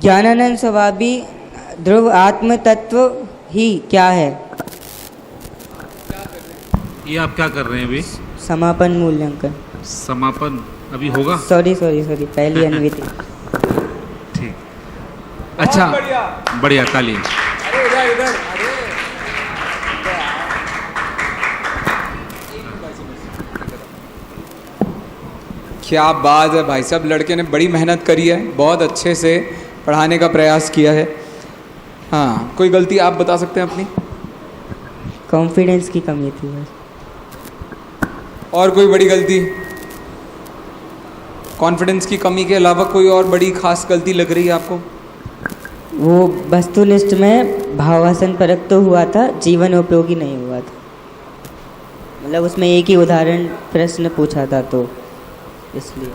ज्ञानानंद स्वभावी ध्रुव आत्म तत्व ही क्या है? ये आप क्या कर रहे हैं अभी? समापन मूल्यांकन। समापन अभी होगा? सॉरी पहली अनुमति। ठीक, अच्छा, बढ़िया काली। क्या बात है भाई साहब, लड़के ने बड़ी मेहनत करी है, बहुत अच्छे से पढ़ाने का प्रयास किया है। हाँ, कोई गलती आप बता सकते हैं अपनी? कॉन्फिडेंस की कमी थी बस। और कोई बड़ी गलती? कॉन्फिडेंस की कमी के अलावा कोई और बड़ी खास गलती लग रही है आपको? वो वस्तुनिष्ठ में भावासन परक तो हुआ था, जीवन उपयोगी नहीं हुआ था। मतलब उसमें एक ही उदाहरण प्रश्न पूछा था तो इसलिए।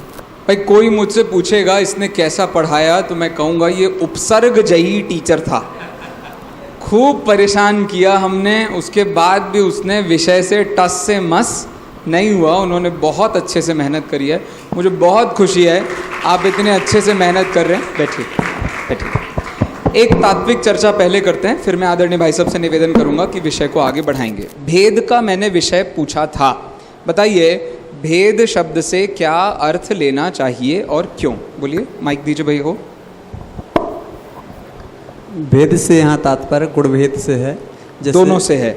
भाई कोई मुझसे पूछेगा इसने कैसा पढ़ाया तो मैं कहूँगा ये उपसर्ग जयी टीचर था, खूब परेशान किया हमने, उसके बाद भी उसने विषय से टस से मस नहीं हुआ। उन्होंने बहुत अच्छे से मेहनत करी है, मुझे बहुत खुशी है आप इतने अच्छे से मेहनत कर रहे हैं। बैठिए। एक तात्विक चर्चा पहले करते हैं, फिर मैं आदरणीय भाई साहब से निवेदन करूंगा कि विषय को आगे बढ़ाएंगे। भेद का मैंने विषय पूछा था, बताइए भेद शब्द से क्या अर्थ लेना चाहिए और क्यों? बोलिए, माइक दीजिए भैया को। भेद से यहाँ तात्पर्य गुणभेद से है। दोनों से है,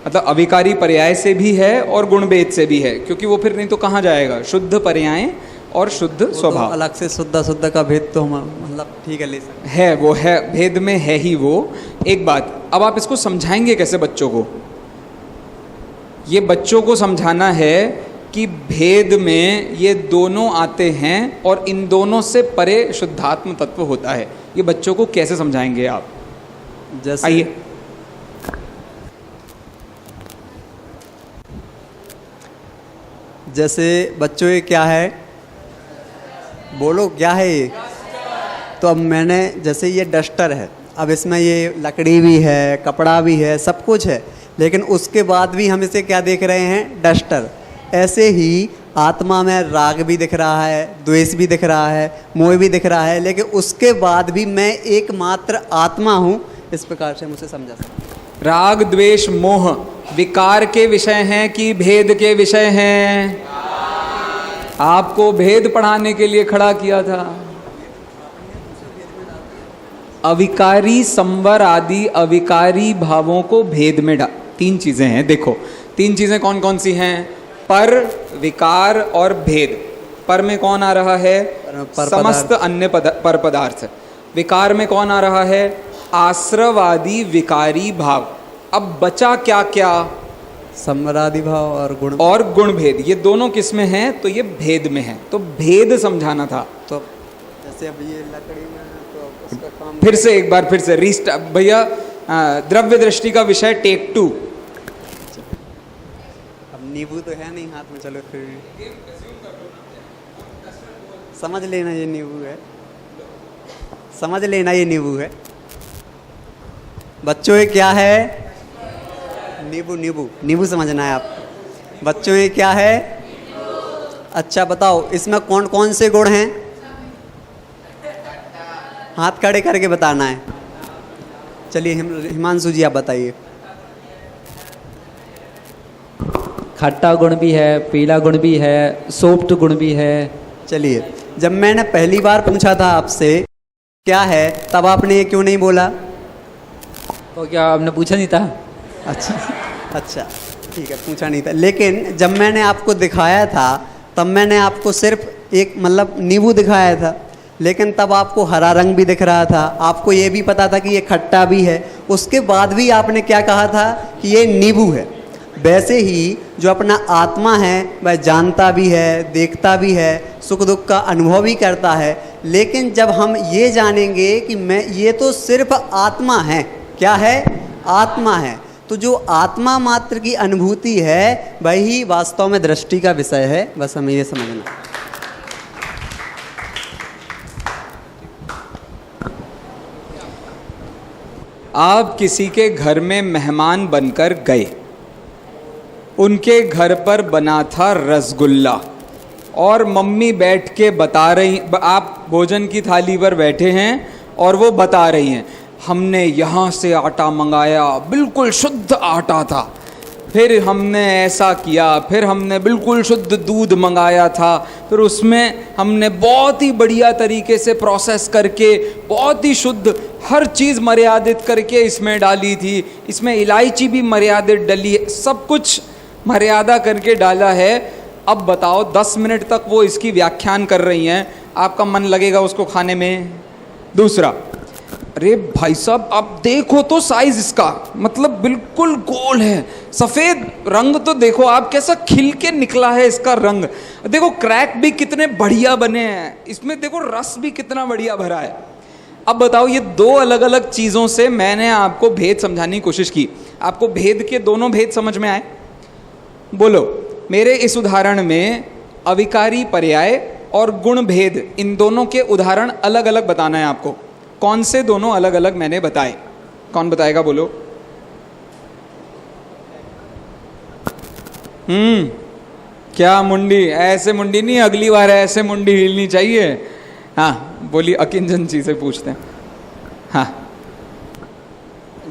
मतलब अविकारी पर्याय से भी है और गुणभेद से भी है, क्योंकि वो फिर नहीं तो कहाँ जाएगा? शुद्ध पर्याय और शुद्ध स्वभाव। तो अलग से शुद्ध का भेद तो हम मतलब ठीक है ले सकते है, वो है भेद में है ही वो। एक बात, अब आप इसको समझाएंगे कैसे बच्चों को? ये बच्चों को समझाना है कि भेद में ये दोनों आते हैं और इन दोनों से परे शुद्धात्म तत्व होता है। ये बच्चों को कैसे समझाएंगे आप? जैसे आइए। जैसे बच्चों ये क्या है, बोलो क्या है ये? तो अब मैंने जैसे ये डस्टर है, अब इसमें ये लकड़ी भी है, कपड़ा भी है, सब कुछ है, लेकिन उसके बाद भी हम इसे क्या देख रहे हैं? डस्टर। ऐसे ही आत्मा में राग भी दिख रहा है, द्वेष भी दिख रहा है, मोह भी दिख रहा है, लेकिन उसके बाद भी मैं एकमात्र आत्मा हूँ। इस प्रकार से मुझे समझा सकते। राग द्वेष मोह विकार के विषय हैं कि भेद के विषय हैं? आपको भेद पढ़ाने के लिए खड़ा किया था। अविकारी संवर आदि अविकारी भावों को भेद में तीन चीजें हैं। देखो, तीन चीजें कौन कौन सी हैं? पर, विकार और भेद। पर में कौन आ रहा है? समस्त अन्य पर पदार्थ। विकार में कौन आ रहा है? आश्रवादी विकारी भाव। अब बचा क्या क्या? संवरादि भाव और गुण भेद। ये दोनों किस में हैं? तो ये भेद में है, तो भेद समझाना था। तो जैसे अब ये लकड़ी में है तो उसका काम फिर से एक बार फिर से रीस्ट भैया, द्रव्य दृष्टि का विषय टेक 2। अब नींबू तो है नहीं हाथ में, चलो फिर समझ लेना ये नींबू है, समझ लेना ये नींबू है। बच्चों ये क्या है? नींबू नींबू नींबू समझना है आप। बच्चों ये क्या है? अच्छा बताओ, इसमें कौन कौन से गुण हैं? हाथ खड़े करके बताना है। चलिए हिमांशु जी आप बताइए। खट्टा गुण भी है, पीला गुण भी है, सॉफ्ट गुण भी है। चलिए, जब मैंने पहली बार पूछा था आपसे क्या है, तब आपने ये क्यों नहीं बोला? तो क्या आपने पूछा नहीं था? अच्छा ठीक है, पूछा नहीं था। लेकिन जब मैंने आपको दिखाया था तब मैंने आपको सिर्फ एक मतलब नींबू दिखाया था, लेकिन तब आपको हरा रंग भी दिख रहा था, आपको ये भी पता था कि ये खट्टा भी है। उसके बाद भी आपने क्या कहा था कि ये नींबू है। वैसे ही जो अपना आत्मा है वह जानता भी है, देखता भी है, सुख दुख का अनुभव भी करता है। लेकिन जब हम ये जानेंगे कि मैं ये तो सिर्फ आत्मा है, क्या है? आत्मा है, तो जो आत्मा मात्र की अनुभूति है वही वास्तव में दृष्टि का विषय है। बस हमें ये समझना। आप किसी के घर में मेहमान बनकर गए, उनके घर पर बना था रसगुल्ला और मम्मी बैठ के बता रही, आप भोजन की थाली पर बैठे हैं और वो बता रही हैं हमने यहाँ से आटा मंगाया, बिल्कुल शुद्ध आटा था, फिर हमने ऐसा किया, फिर हमने बिल्कुल शुद्ध दूध मंगाया था, फिर उसमें हमने बहुत ही बढ़िया तरीके से प्रोसेस करके बहुत ही शुद्ध हर चीज़ मर्यादित करके इसमें डाली थी, इसमें इलायची भी मर्यादित डली है, सब कुछ मर्यादा करके डाला है। अब बताओ 10 मिनट तक वो इसकी व्याख्यान कर रही हैं, आपका मन लगेगा उसको खाने में? दूसरा, अरे भाई साहब आप देखो तो साइज इसका, मतलब बिल्कुल गोल है, सफ़ेद रंग तो देखो आप कैसा खिल के निकला है इसका रंग, देखो क्रैक भी कितने बढ़िया बने हैं, इसमें देखो रस भी कितना बढ़िया भरा है। अब बताओ, ये दो अलग अलग चीज़ों से मैंने आपको भेद समझाने की कोशिश की, आपको भेद के दोनों भेद समझ में आए? बोलो, मेरे इस उदाहरण में अविकारी पर्याय और गुण भेद, इन दोनों के उदाहरण अलग अलग बताना है आपको। कौन से दोनों अलग अलग मैंने बताए? कौन बताएगा? बोलो। क्या मुंडी? ऐसे मुंडी नहीं, अगली बार ऐसे मुंडी हिलनी चाहिए। हाँ बोलिए, अकिंचन जी से पूछते हैं। हाँ,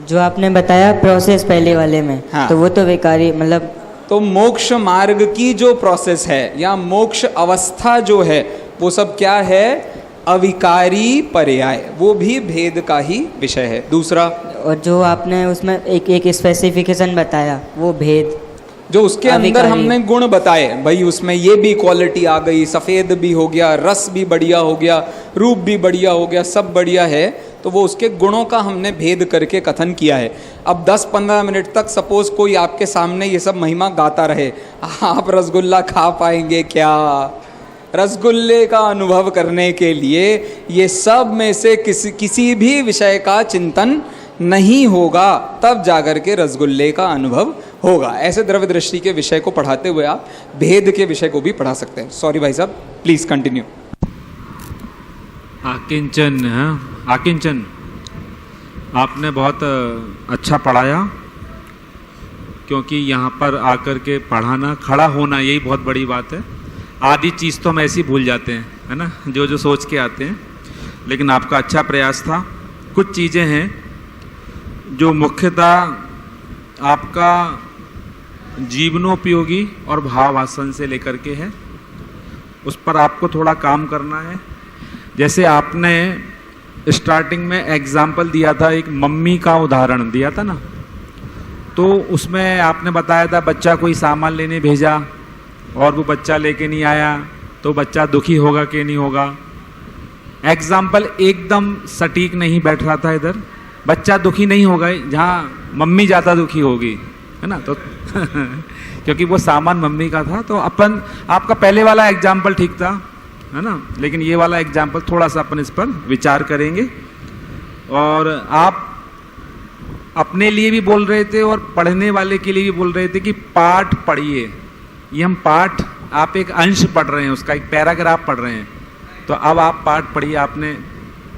जो आपने बताया प्रोसेस पहले वाले में, हाँ। तो वो तो विकारी मतलब, तो मोक्ष मार्ग की जो प्रोसेस है या मोक्ष अवस्था जो है वो सब क्या है? अविकारी पर्याय, वो भी भेद का ही विषय है। दूसरा, और जो आपने उसमें एक स्पेसिफिकेशन बताया वो भेद, जो उसके अंदर हमने गुण बताए, भाई उसमें ये भी क्वालिटी आ गई, सफ़ेद भी हो गया, रस भी बढ़िया हो गया, रूप भी बढ़िया हो गया, सब बढ़िया है, तो वो उसके गुणों का हमने भेद करके कथन किया है। अब 10-15 मिनट तक सपोज कोई आपके सामने ये सब महिमा गाता रहे, आप रसगुल्ला खा पाएंगे क्या? रसगुल्ले का अनुभव करने के लिए ये सब में से किसी भी विषय का चिंतन नहीं होगा, तब जाकर के रसगुल्ले का अनुभव होगा। ऐसे द्रव्य दृष्टि के विषय को पढ़ाते हुए आप भेद के विषय को भी पढ़ा सकते हैं। सॉरी भाई साहब, प्लीज कंटिन्यू। आकिंचन, हाँ आकिंचन, आपने बहुत अच्छा पढ़ाया, क्योंकि यहाँ पर आकर के पढ़ाना, खड़ा होना, यही बहुत बड़ी बात है। आधी चीज़ तो हम ऐसे ही भूल जाते हैं, है ना, जो जो सोच के आते हैं, लेकिन आपका अच्छा प्रयास था। कुछ चीज़ें हैं जो मुख्यतः आपका जीवनोपयोगी और भावासन से लेकर के है, उस पर आपको थोड़ा काम करना है। जैसे आपने स्टार्टिंग में एग्जाम्पल दिया था, एक मम्मी का उदाहरण दिया था ना, तो उसमें आपने बताया था बच्चा कोई सामान लेने भेजा और वो बच्चा लेके नहीं आया, तो बच्चा दुखी होगा कि नहीं होगा? एग्जाम्पल एकदम सटीक नहीं बैठ रहा था इधर। बच्चा दुखी नहीं होगा जहाँ मम्मी ज़्यादा दुखी होगी, है ना, तो क्योंकि वो सामान मम्मी का था। तो अपन, आपका पहले वाला एग्जाम्पल ठीक था, है ना, लेकिन ये वाला एग्जाम्पल थोड़ा सा अपन इस पर विचार करेंगे। और आप अपने लिए भी बोल रहे थे और पढ़ने वाले के लिए भी बोल रहे थे कि पाठ पढ़िए। ये हम पाठ, आप एक अंश पढ़ रहे हैं, उसका एक पैराग्राफ पढ़ रहे हैं, तो अब आप पाठ पढ़िए। आपने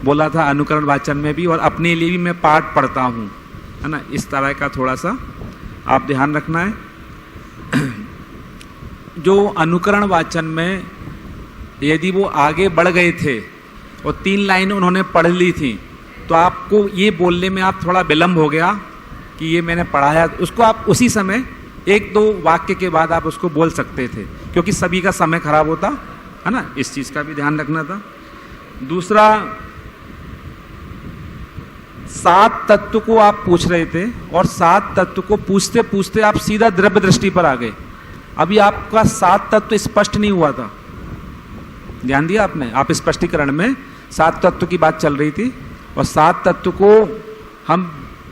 बोला था अनुकरण वाचन में भी, और अपने लिए भी मैं पाठ पढ़ता हूँ, है ना, इस तरह का थोड़ा सा आप ध्यान रखना है। जो अनुकरण वाचन में यदि वो आगे बढ़ गए थे और 3 लाइन उन्होंने पढ़ ली थी, तो आपको ये बोलने में आप थोड़ा विलम्ब हो गया कि ये मैंने पढ़ाया, उसको आप उसी समय 1-2 वाक्य के बाद आप उसको बोल सकते थे, क्योंकि सभी का समय खराब होता है ना, इस चीज़ का भी ध्यान रखना था। दूसरा, 7 तत्व को आप पूछ रहे थे और 7 तत्व को पूछते पूछते आप सीधा द्रव्य दृष्टि पर आ गए। अभी आपका 7 तत्व स्पष्ट नहीं हुआ था, ध्यान दिया आपने? आप स्पष्टीकरण में 7 तत्व की बात चल रही थी और 7 तत्व को हम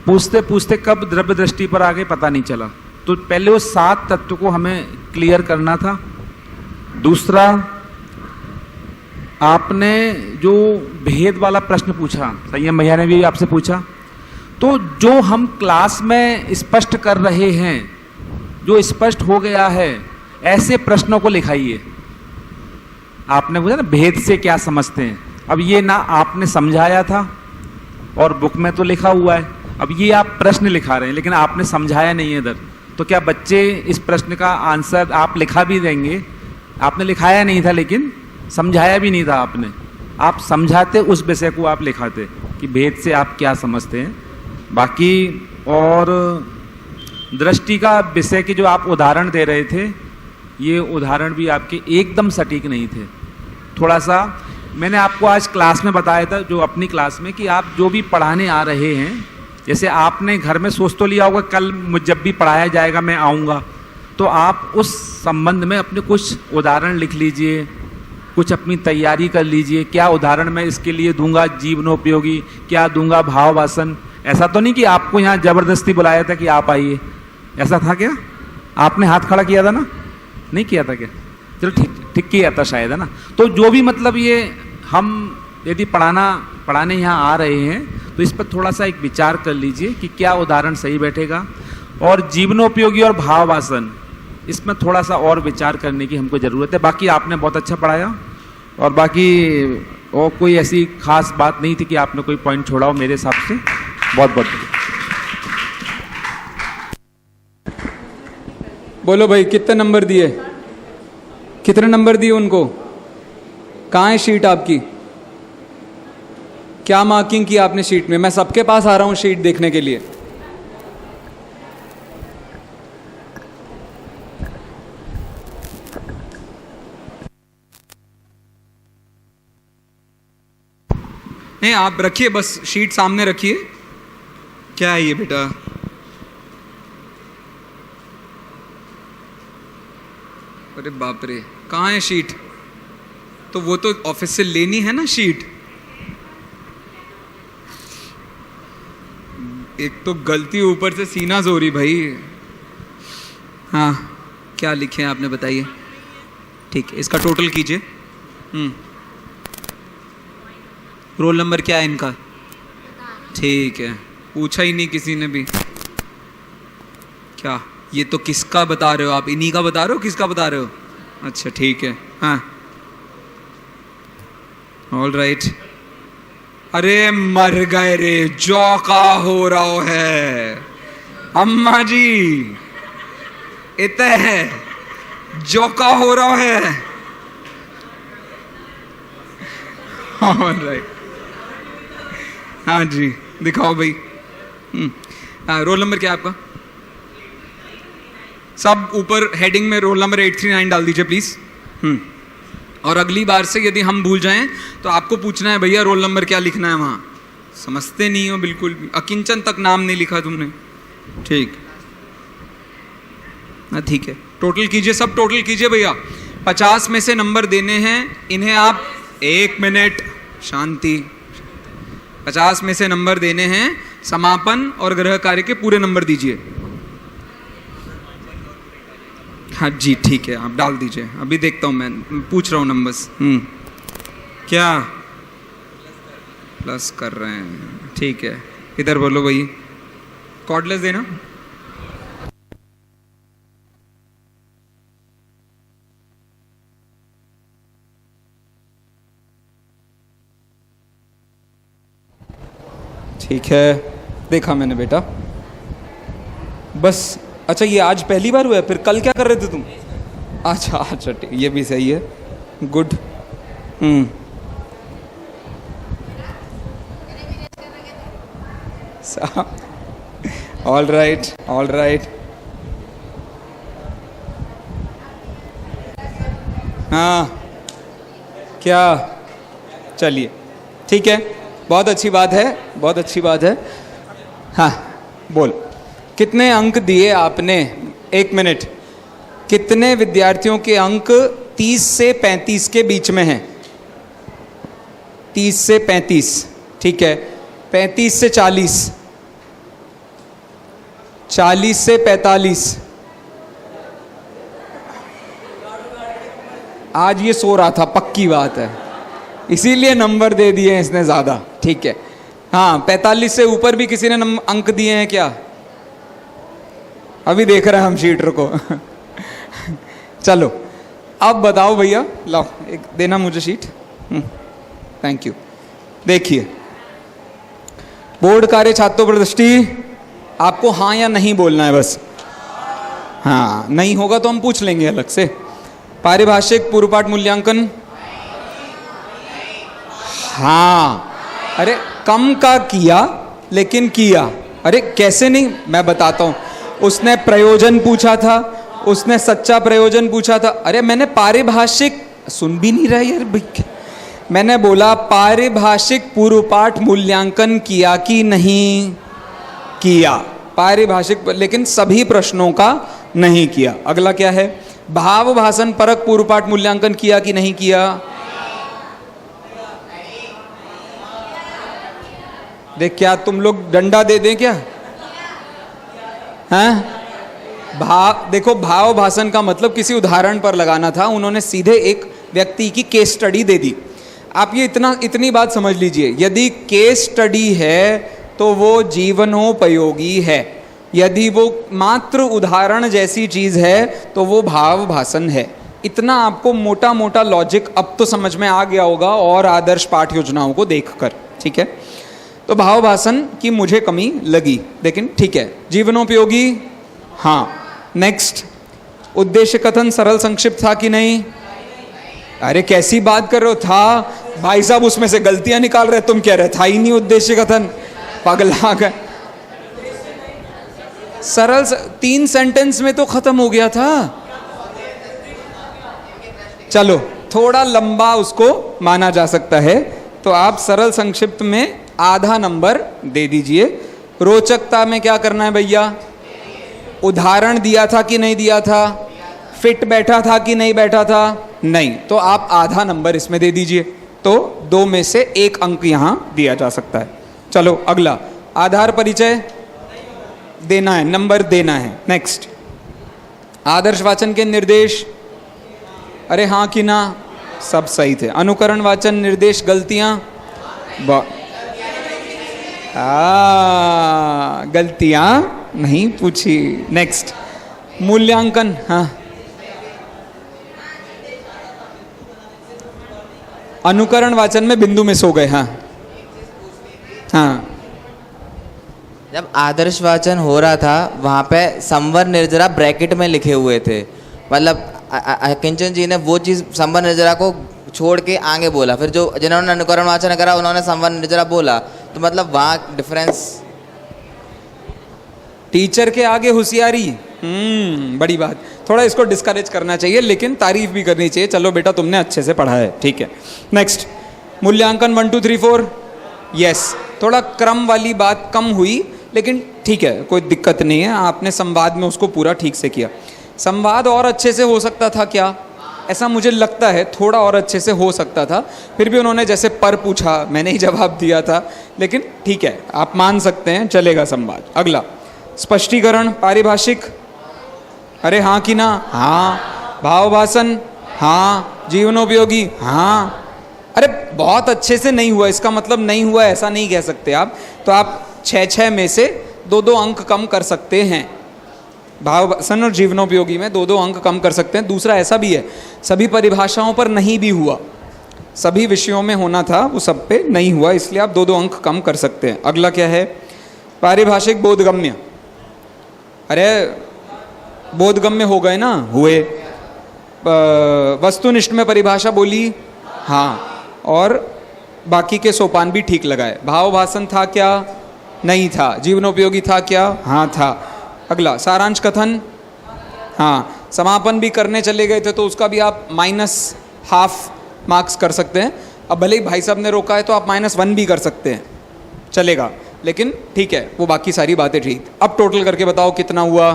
पूछते पूछते कब द्रव्य दृष्टि पर आ गए पता नहीं चला। तो पहले वो 7 तत्व को हमें क्लियर करना था। दूसरा, आपने जो भेद वाला प्रश्न पूछा, संयम भैया ने भी आपसे पूछा, तो जो हम क्लास में स्पष्ट कर रहे हैं, जो स्पष्ट हो गया है, ऐसे प्रश्नों को लिखाइए। आपने पूछा ना भेद से क्या समझते हैं, अब ये ना आपने समझाया था और बुक में तो लिखा हुआ है, अब ये आप प्रश्न लिखा रहे हैं लेकिन आपने समझाया नहीं है इधर, तो क्या बच्चे इस प्रश्न का आंसर आप लिखा भी देंगे? आपने लिखाया नहीं था लेकिन समझाया भी नहीं था आपने, आप समझाते उस विषय को आप लिखाते कि भेद से आप क्या समझते हैं। बाकी और दृष्टि का विषय के जो आप उदाहरण दे रहे थे, ये उदाहरण भी आपके एकदम सटीक नहीं थे। थोड़ा सा मैंने आपको आज क्लास में बताया था, जो अपनी क्लास में, कि आप जो भी पढ़ाने आ रहे हैं, जैसे आपने घर में सोच तो लिया होगा कल जब भी पढ़ाया जाएगा मैं आऊँगा, तो आप उस संबंध में अपने कुछ उदाहरण लिख लीजिए, कुछ अपनी तैयारी कर लीजिए। क्या उदाहरण मैं इसके लिए दूंगा जीवनोपयोगी, क्या दूंगा भाववासन। ऐसा तो नहीं कि आपको यहाँ जबरदस्ती बुलाया था कि आप आइए, ऐसा था क्या? आपने हाथ खड़ा किया था ना? नहीं किया था क्या? चलो ठीक किया था शायद, है ना? तो जो भी मतलब ये हम यदि पढ़ाने यहाँ आ रहे हैं तो इस पर थोड़ा सा एक विचार कर लीजिए कि क्या उदाहरण सही बैठेगा। और जीवनोपयोगी और भाववासन, इसमें थोड़ा सा और विचार करने की हमको ज़रूरत है। बाकी आपने बहुत अच्छा पढ़ाया और बाकी और कोई ऐसी खास बात नहीं थी कि आपने कोई पॉइंट छोड़ा हो मेरे हिसाब से। बहुत बहुत बोलो भाई, कितने नंबर दिए? कितने नंबर दिए उनको? कहाँ है शीट आपकी? क्या मार्किंग की आपने शीट में? मैं सबके पास आ रहा हूँ शीट देखने के लिए। नहीं, आप रखिए, बस शीट सामने रखिए। क्या है ये बेटा? अरे बाप रे, कहाँ है शीट? तो वो तो ऑफिस से लेनी है ना शीट। एक तो गलती ऊपर से सीना जोरी भाई। हाँ, क्या लिखे हैं आपने बताइए? ठीक है, इसका टोटल कीजिए। रोल नंबर क्या है इनका? ठीक है, पूछा ही नहीं किसी ने भी। क्या ये तो किसका बता रहे हो आप? इन्हीं का बता रहे हो, किसका बता रहे हो? अच्छा ठीक है, हाँ ऑल राइट। अरे मर गए रे, जौका हो रहा है अम्मा जी, इत है जौका हो रहा है। ऑल राइट, हाँ जी दिखाओ भाई। रोल नंबर क्या है आपका? सब ऊपर हेडिंग में रोल नंबर 839 डाल दीजिए प्लीज। और अगली बार से यदि हम भूल जाएं तो आपको पूछना है भैया रोल नंबर क्या लिखना है। वहां समझते नहीं हो बिल्कुल भी, अकिंचन तक नाम नहीं लिखा तुमने। ठीक है, ठीक है, टोटल कीजिए, सब टोटल कीजिए भैया। 50 में से नंबर देने हैं इन्हें आप। 1 मिनट शांति। 50 में से नंबर देने हैं, समापन और गृह कार्य के पूरे नंबर दीजिए। हाँ जी ठीक है, आप डाल दीजिए, अभी देखता हूँ, मैं पूछ रहा हूँ नंबर्स। क्या प्लस कर रहे हैं? ठीक है, इधर बोलो भाई, कॉर्डलेस देना। ठीक है, देखा मैंने बेटा। बस अच्छा, ये आज पहली बार हुआ है? फिर कल क्या कर रहे थे तुम? अच्छा अच्छा ठीक, ये भी सही है, good. All right all right. हाँ क्या, चलिए ठीक है, बहुत अच्छी बात है, बहुत अच्छी बात है। हाँ बोल, कितने अंक दिए आपने? 1 मिनट। कितने विद्यार्थियों के अंक 30 से 35 के बीच में हैं? 30 से 35, ठीक है। 35 से 40, 40 से 45। आज ये सो रहा था, पक्की बात है, इसीलिए नंबर दे दिए इसने ज़्यादा, ठीक है। हाँ 45 से ऊपर भी किसी ने अंक दिए हैं क्या? अभी देख रहे हैं हम शीटर को। चलो अब बताओ भैया, लाओ एक देना मुझे शीट। Thank you. देखिए, बोर्ड कार्य छात्रों पर दृष्टि, आपको हाँ या नहीं बोलना है बस। हाँ नहीं होगा तो हम पूछ लेंगे अलग से। पारिभाषिक पूर्व पाठ मूल्यांकन, हाँ, अरे कम का किया लेकिन किया। अरे कैसे नहीं, मैं बताता हूँ। उसने प्रयोजन पूछा था, उसने सच्चा प्रयोजन पूछा था। अरे मैंने पारिभाषिक, सुन भी नहीं रहा यार, मैंने बोला पारिभाषिक पूर्व पाठ मूल्यांकन किया कि नहीं किया, पारिभाषिक, लेकिन सभी प्रश्नों का नहीं किया। अगला क्या है? भाव भाषण परक पूर्व पाठ मूल्यांकन किया कि नहीं किया? देख, क्या तुम लोग डंडा दे दें क्या? हैं? भाव, देखो भाव भाषण का मतलब किसी उदाहरण पर लगाना था, उन्होंने सीधे एक व्यक्ति की केस स्टडी दे दी। आप ये इतनी बात समझ लीजिए, यदि केस स्टडी है तो वो जीवनोपयोगी है, यदि वो मात्र उदाहरण जैसी चीज है तो वो भाव भाषण है। इतना आपको मोटा मोटा लॉजिक अब तो समझ में आ गया होगा, और आदर्श पाठ योजनाओं को देखकर, ठीक है। तो भाव भाषण की मुझे कमी लगी, लेकिन ठीक है। जीवनोपयोगी, हाँ। नेक्स्ट, उद्देश्य कथन सरल संक्षिप्त था कि नहीं? अरे कैसी बात कर रहे हो, था भाई साहब, उसमें से गलतियां निकाल रहे, तुम कह रहे था ही नहीं उद्देश्य कथन, पगला गए। सरल 3 सेंटेंस में तो खत्म हो गया था। चलो थोड़ा लंबा उसको माना जा सकता है, तो आप सरल संक्षिप्त में आधा नंबर दे दीजिए। रोचकता में क्या करना है भैया? उदाहरण दिया था कि नहीं दिया था? फिट बैठा था कि नहीं बैठा था? नहीं, तो आप आधा नंबर इसमें दे दीजिए, तो 2 में से 1 अंक यहां दिया जा सकता है। चलो अगला, आधार परिचय देना है, नंबर देना है। नेक्स्ट, आदर्श वाचन के निर्देश, अरे हाँ कि ना, सब सही थे। अनुकरण वाचन निर्देश गलतियां, गलतियां नहीं पूछी। नेक्स्ट, मूल्यांकन, हाँ, अनुकरण वाचन में बिंदु मिस हो गए। हाँ हाँ, जब आदर्श वाचन हो रहा था वहाँ पे संवर निर्जरा ब्रैकेट में लिखे हुए थे, मतलब किंचन जी ने वो चीज़ संवर निर्जरा को छोड़ के आगे बोला, फिर जो जिन्होंने अनुकरण वाचन करा उन्होंने संवर निर्जरा बोला, तो मतलब वहाँ डिफरेंस। टीचर के आगे होशियारी, बड़ी बात। थोड़ा इसको डिस्करेज करना चाहिए, लेकिन तारीफ भी करनी चाहिए। चलो बेटा तुमने अच्छे से पढ़ा है, ठीक है। नेक्स्ट, मूल्यांकन 1 2 3 4, यस, थोड़ा क्रम वाली बात कम हुई, लेकिन ठीक है, कोई दिक्कत नहीं है। आपने संवाद में उसको पूरा ठीक से किया। संवाद और अच्छे से हो सकता था क्या? ऐसा मुझे लगता है थोड़ा और अच्छे से हो सकता था। फिर भी उन्होंने जैसे पर पूछा, मैंने ही जवाब दिया था, लेकिन ठीक है, आप मान सकते हैं, चलेगा संवाद। अगला, स्पष्टीकरण पारिभाषिक, अरे हाँ कि ना? हाँ। भाव भाषण, हाँ। जीवनोपयोगी, हाँ। अरे बहुत अच्छे से नहीं हुआ, इसका मतलब नहीं हुआ ऐसा नहीं कह सकते आप। तो आप 6 में से 2 अंक कम कर सकते हैं। भाव भाषण और जीवनोपयोगी में 2 अंक कम कर सकते हैं। दूसरा ऐसा भी है, सभी परिभाषाओं पर नहीं भी हुआ, सभी विषयों में होना था, वो सब पे नहीं हुआ, इसलिए आप 2 अंक कम कर सकते हैं। अगला क्या है? पारिभाषिक बोधगम्य। अरे बोधगम्य हो गए ना, हुए। वस्तुनिष्ठ में परिभाषा बोली, हाँ, और बाकी के सोपान भी ठीक लगाए। भाव भाषण था क्या? नहीं था। जीवनोपयोगी था क्या? हाँ था। अगला सारांश कथन, हाँ। समापन भी करने चले गए थे तो उसका भी आप -½ मार्क्स कर सकते हैं। अब भले ही भाई साहब ने रोका है तो आप -1 भी कर सकते हैं, चलेगा, लेकिन ठीक है, वो बाकी सारी बातें ठीक। अब टोटल करके बताओ कितना हुआ?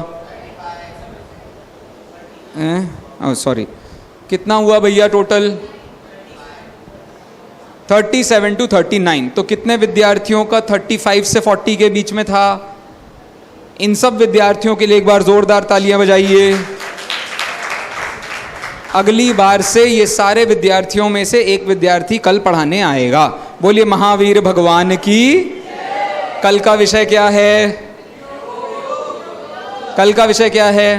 सॉरी, कितना हुआ भैया टोटल? 37 to 39। तो कितने विद्यार्थियों का 35 से 40 के बीच में था? इन सब विद्यार्थियों के लिए एक बार जोरदार तालियां बजाइए। अगली बार से ये सारे विद्यार्थियों में से एक विद्यार्थी कल पढ़ाने आएगा। बोलिए महावीर भगवान की। कल का विषय क्या है? कल का विषय क्या है?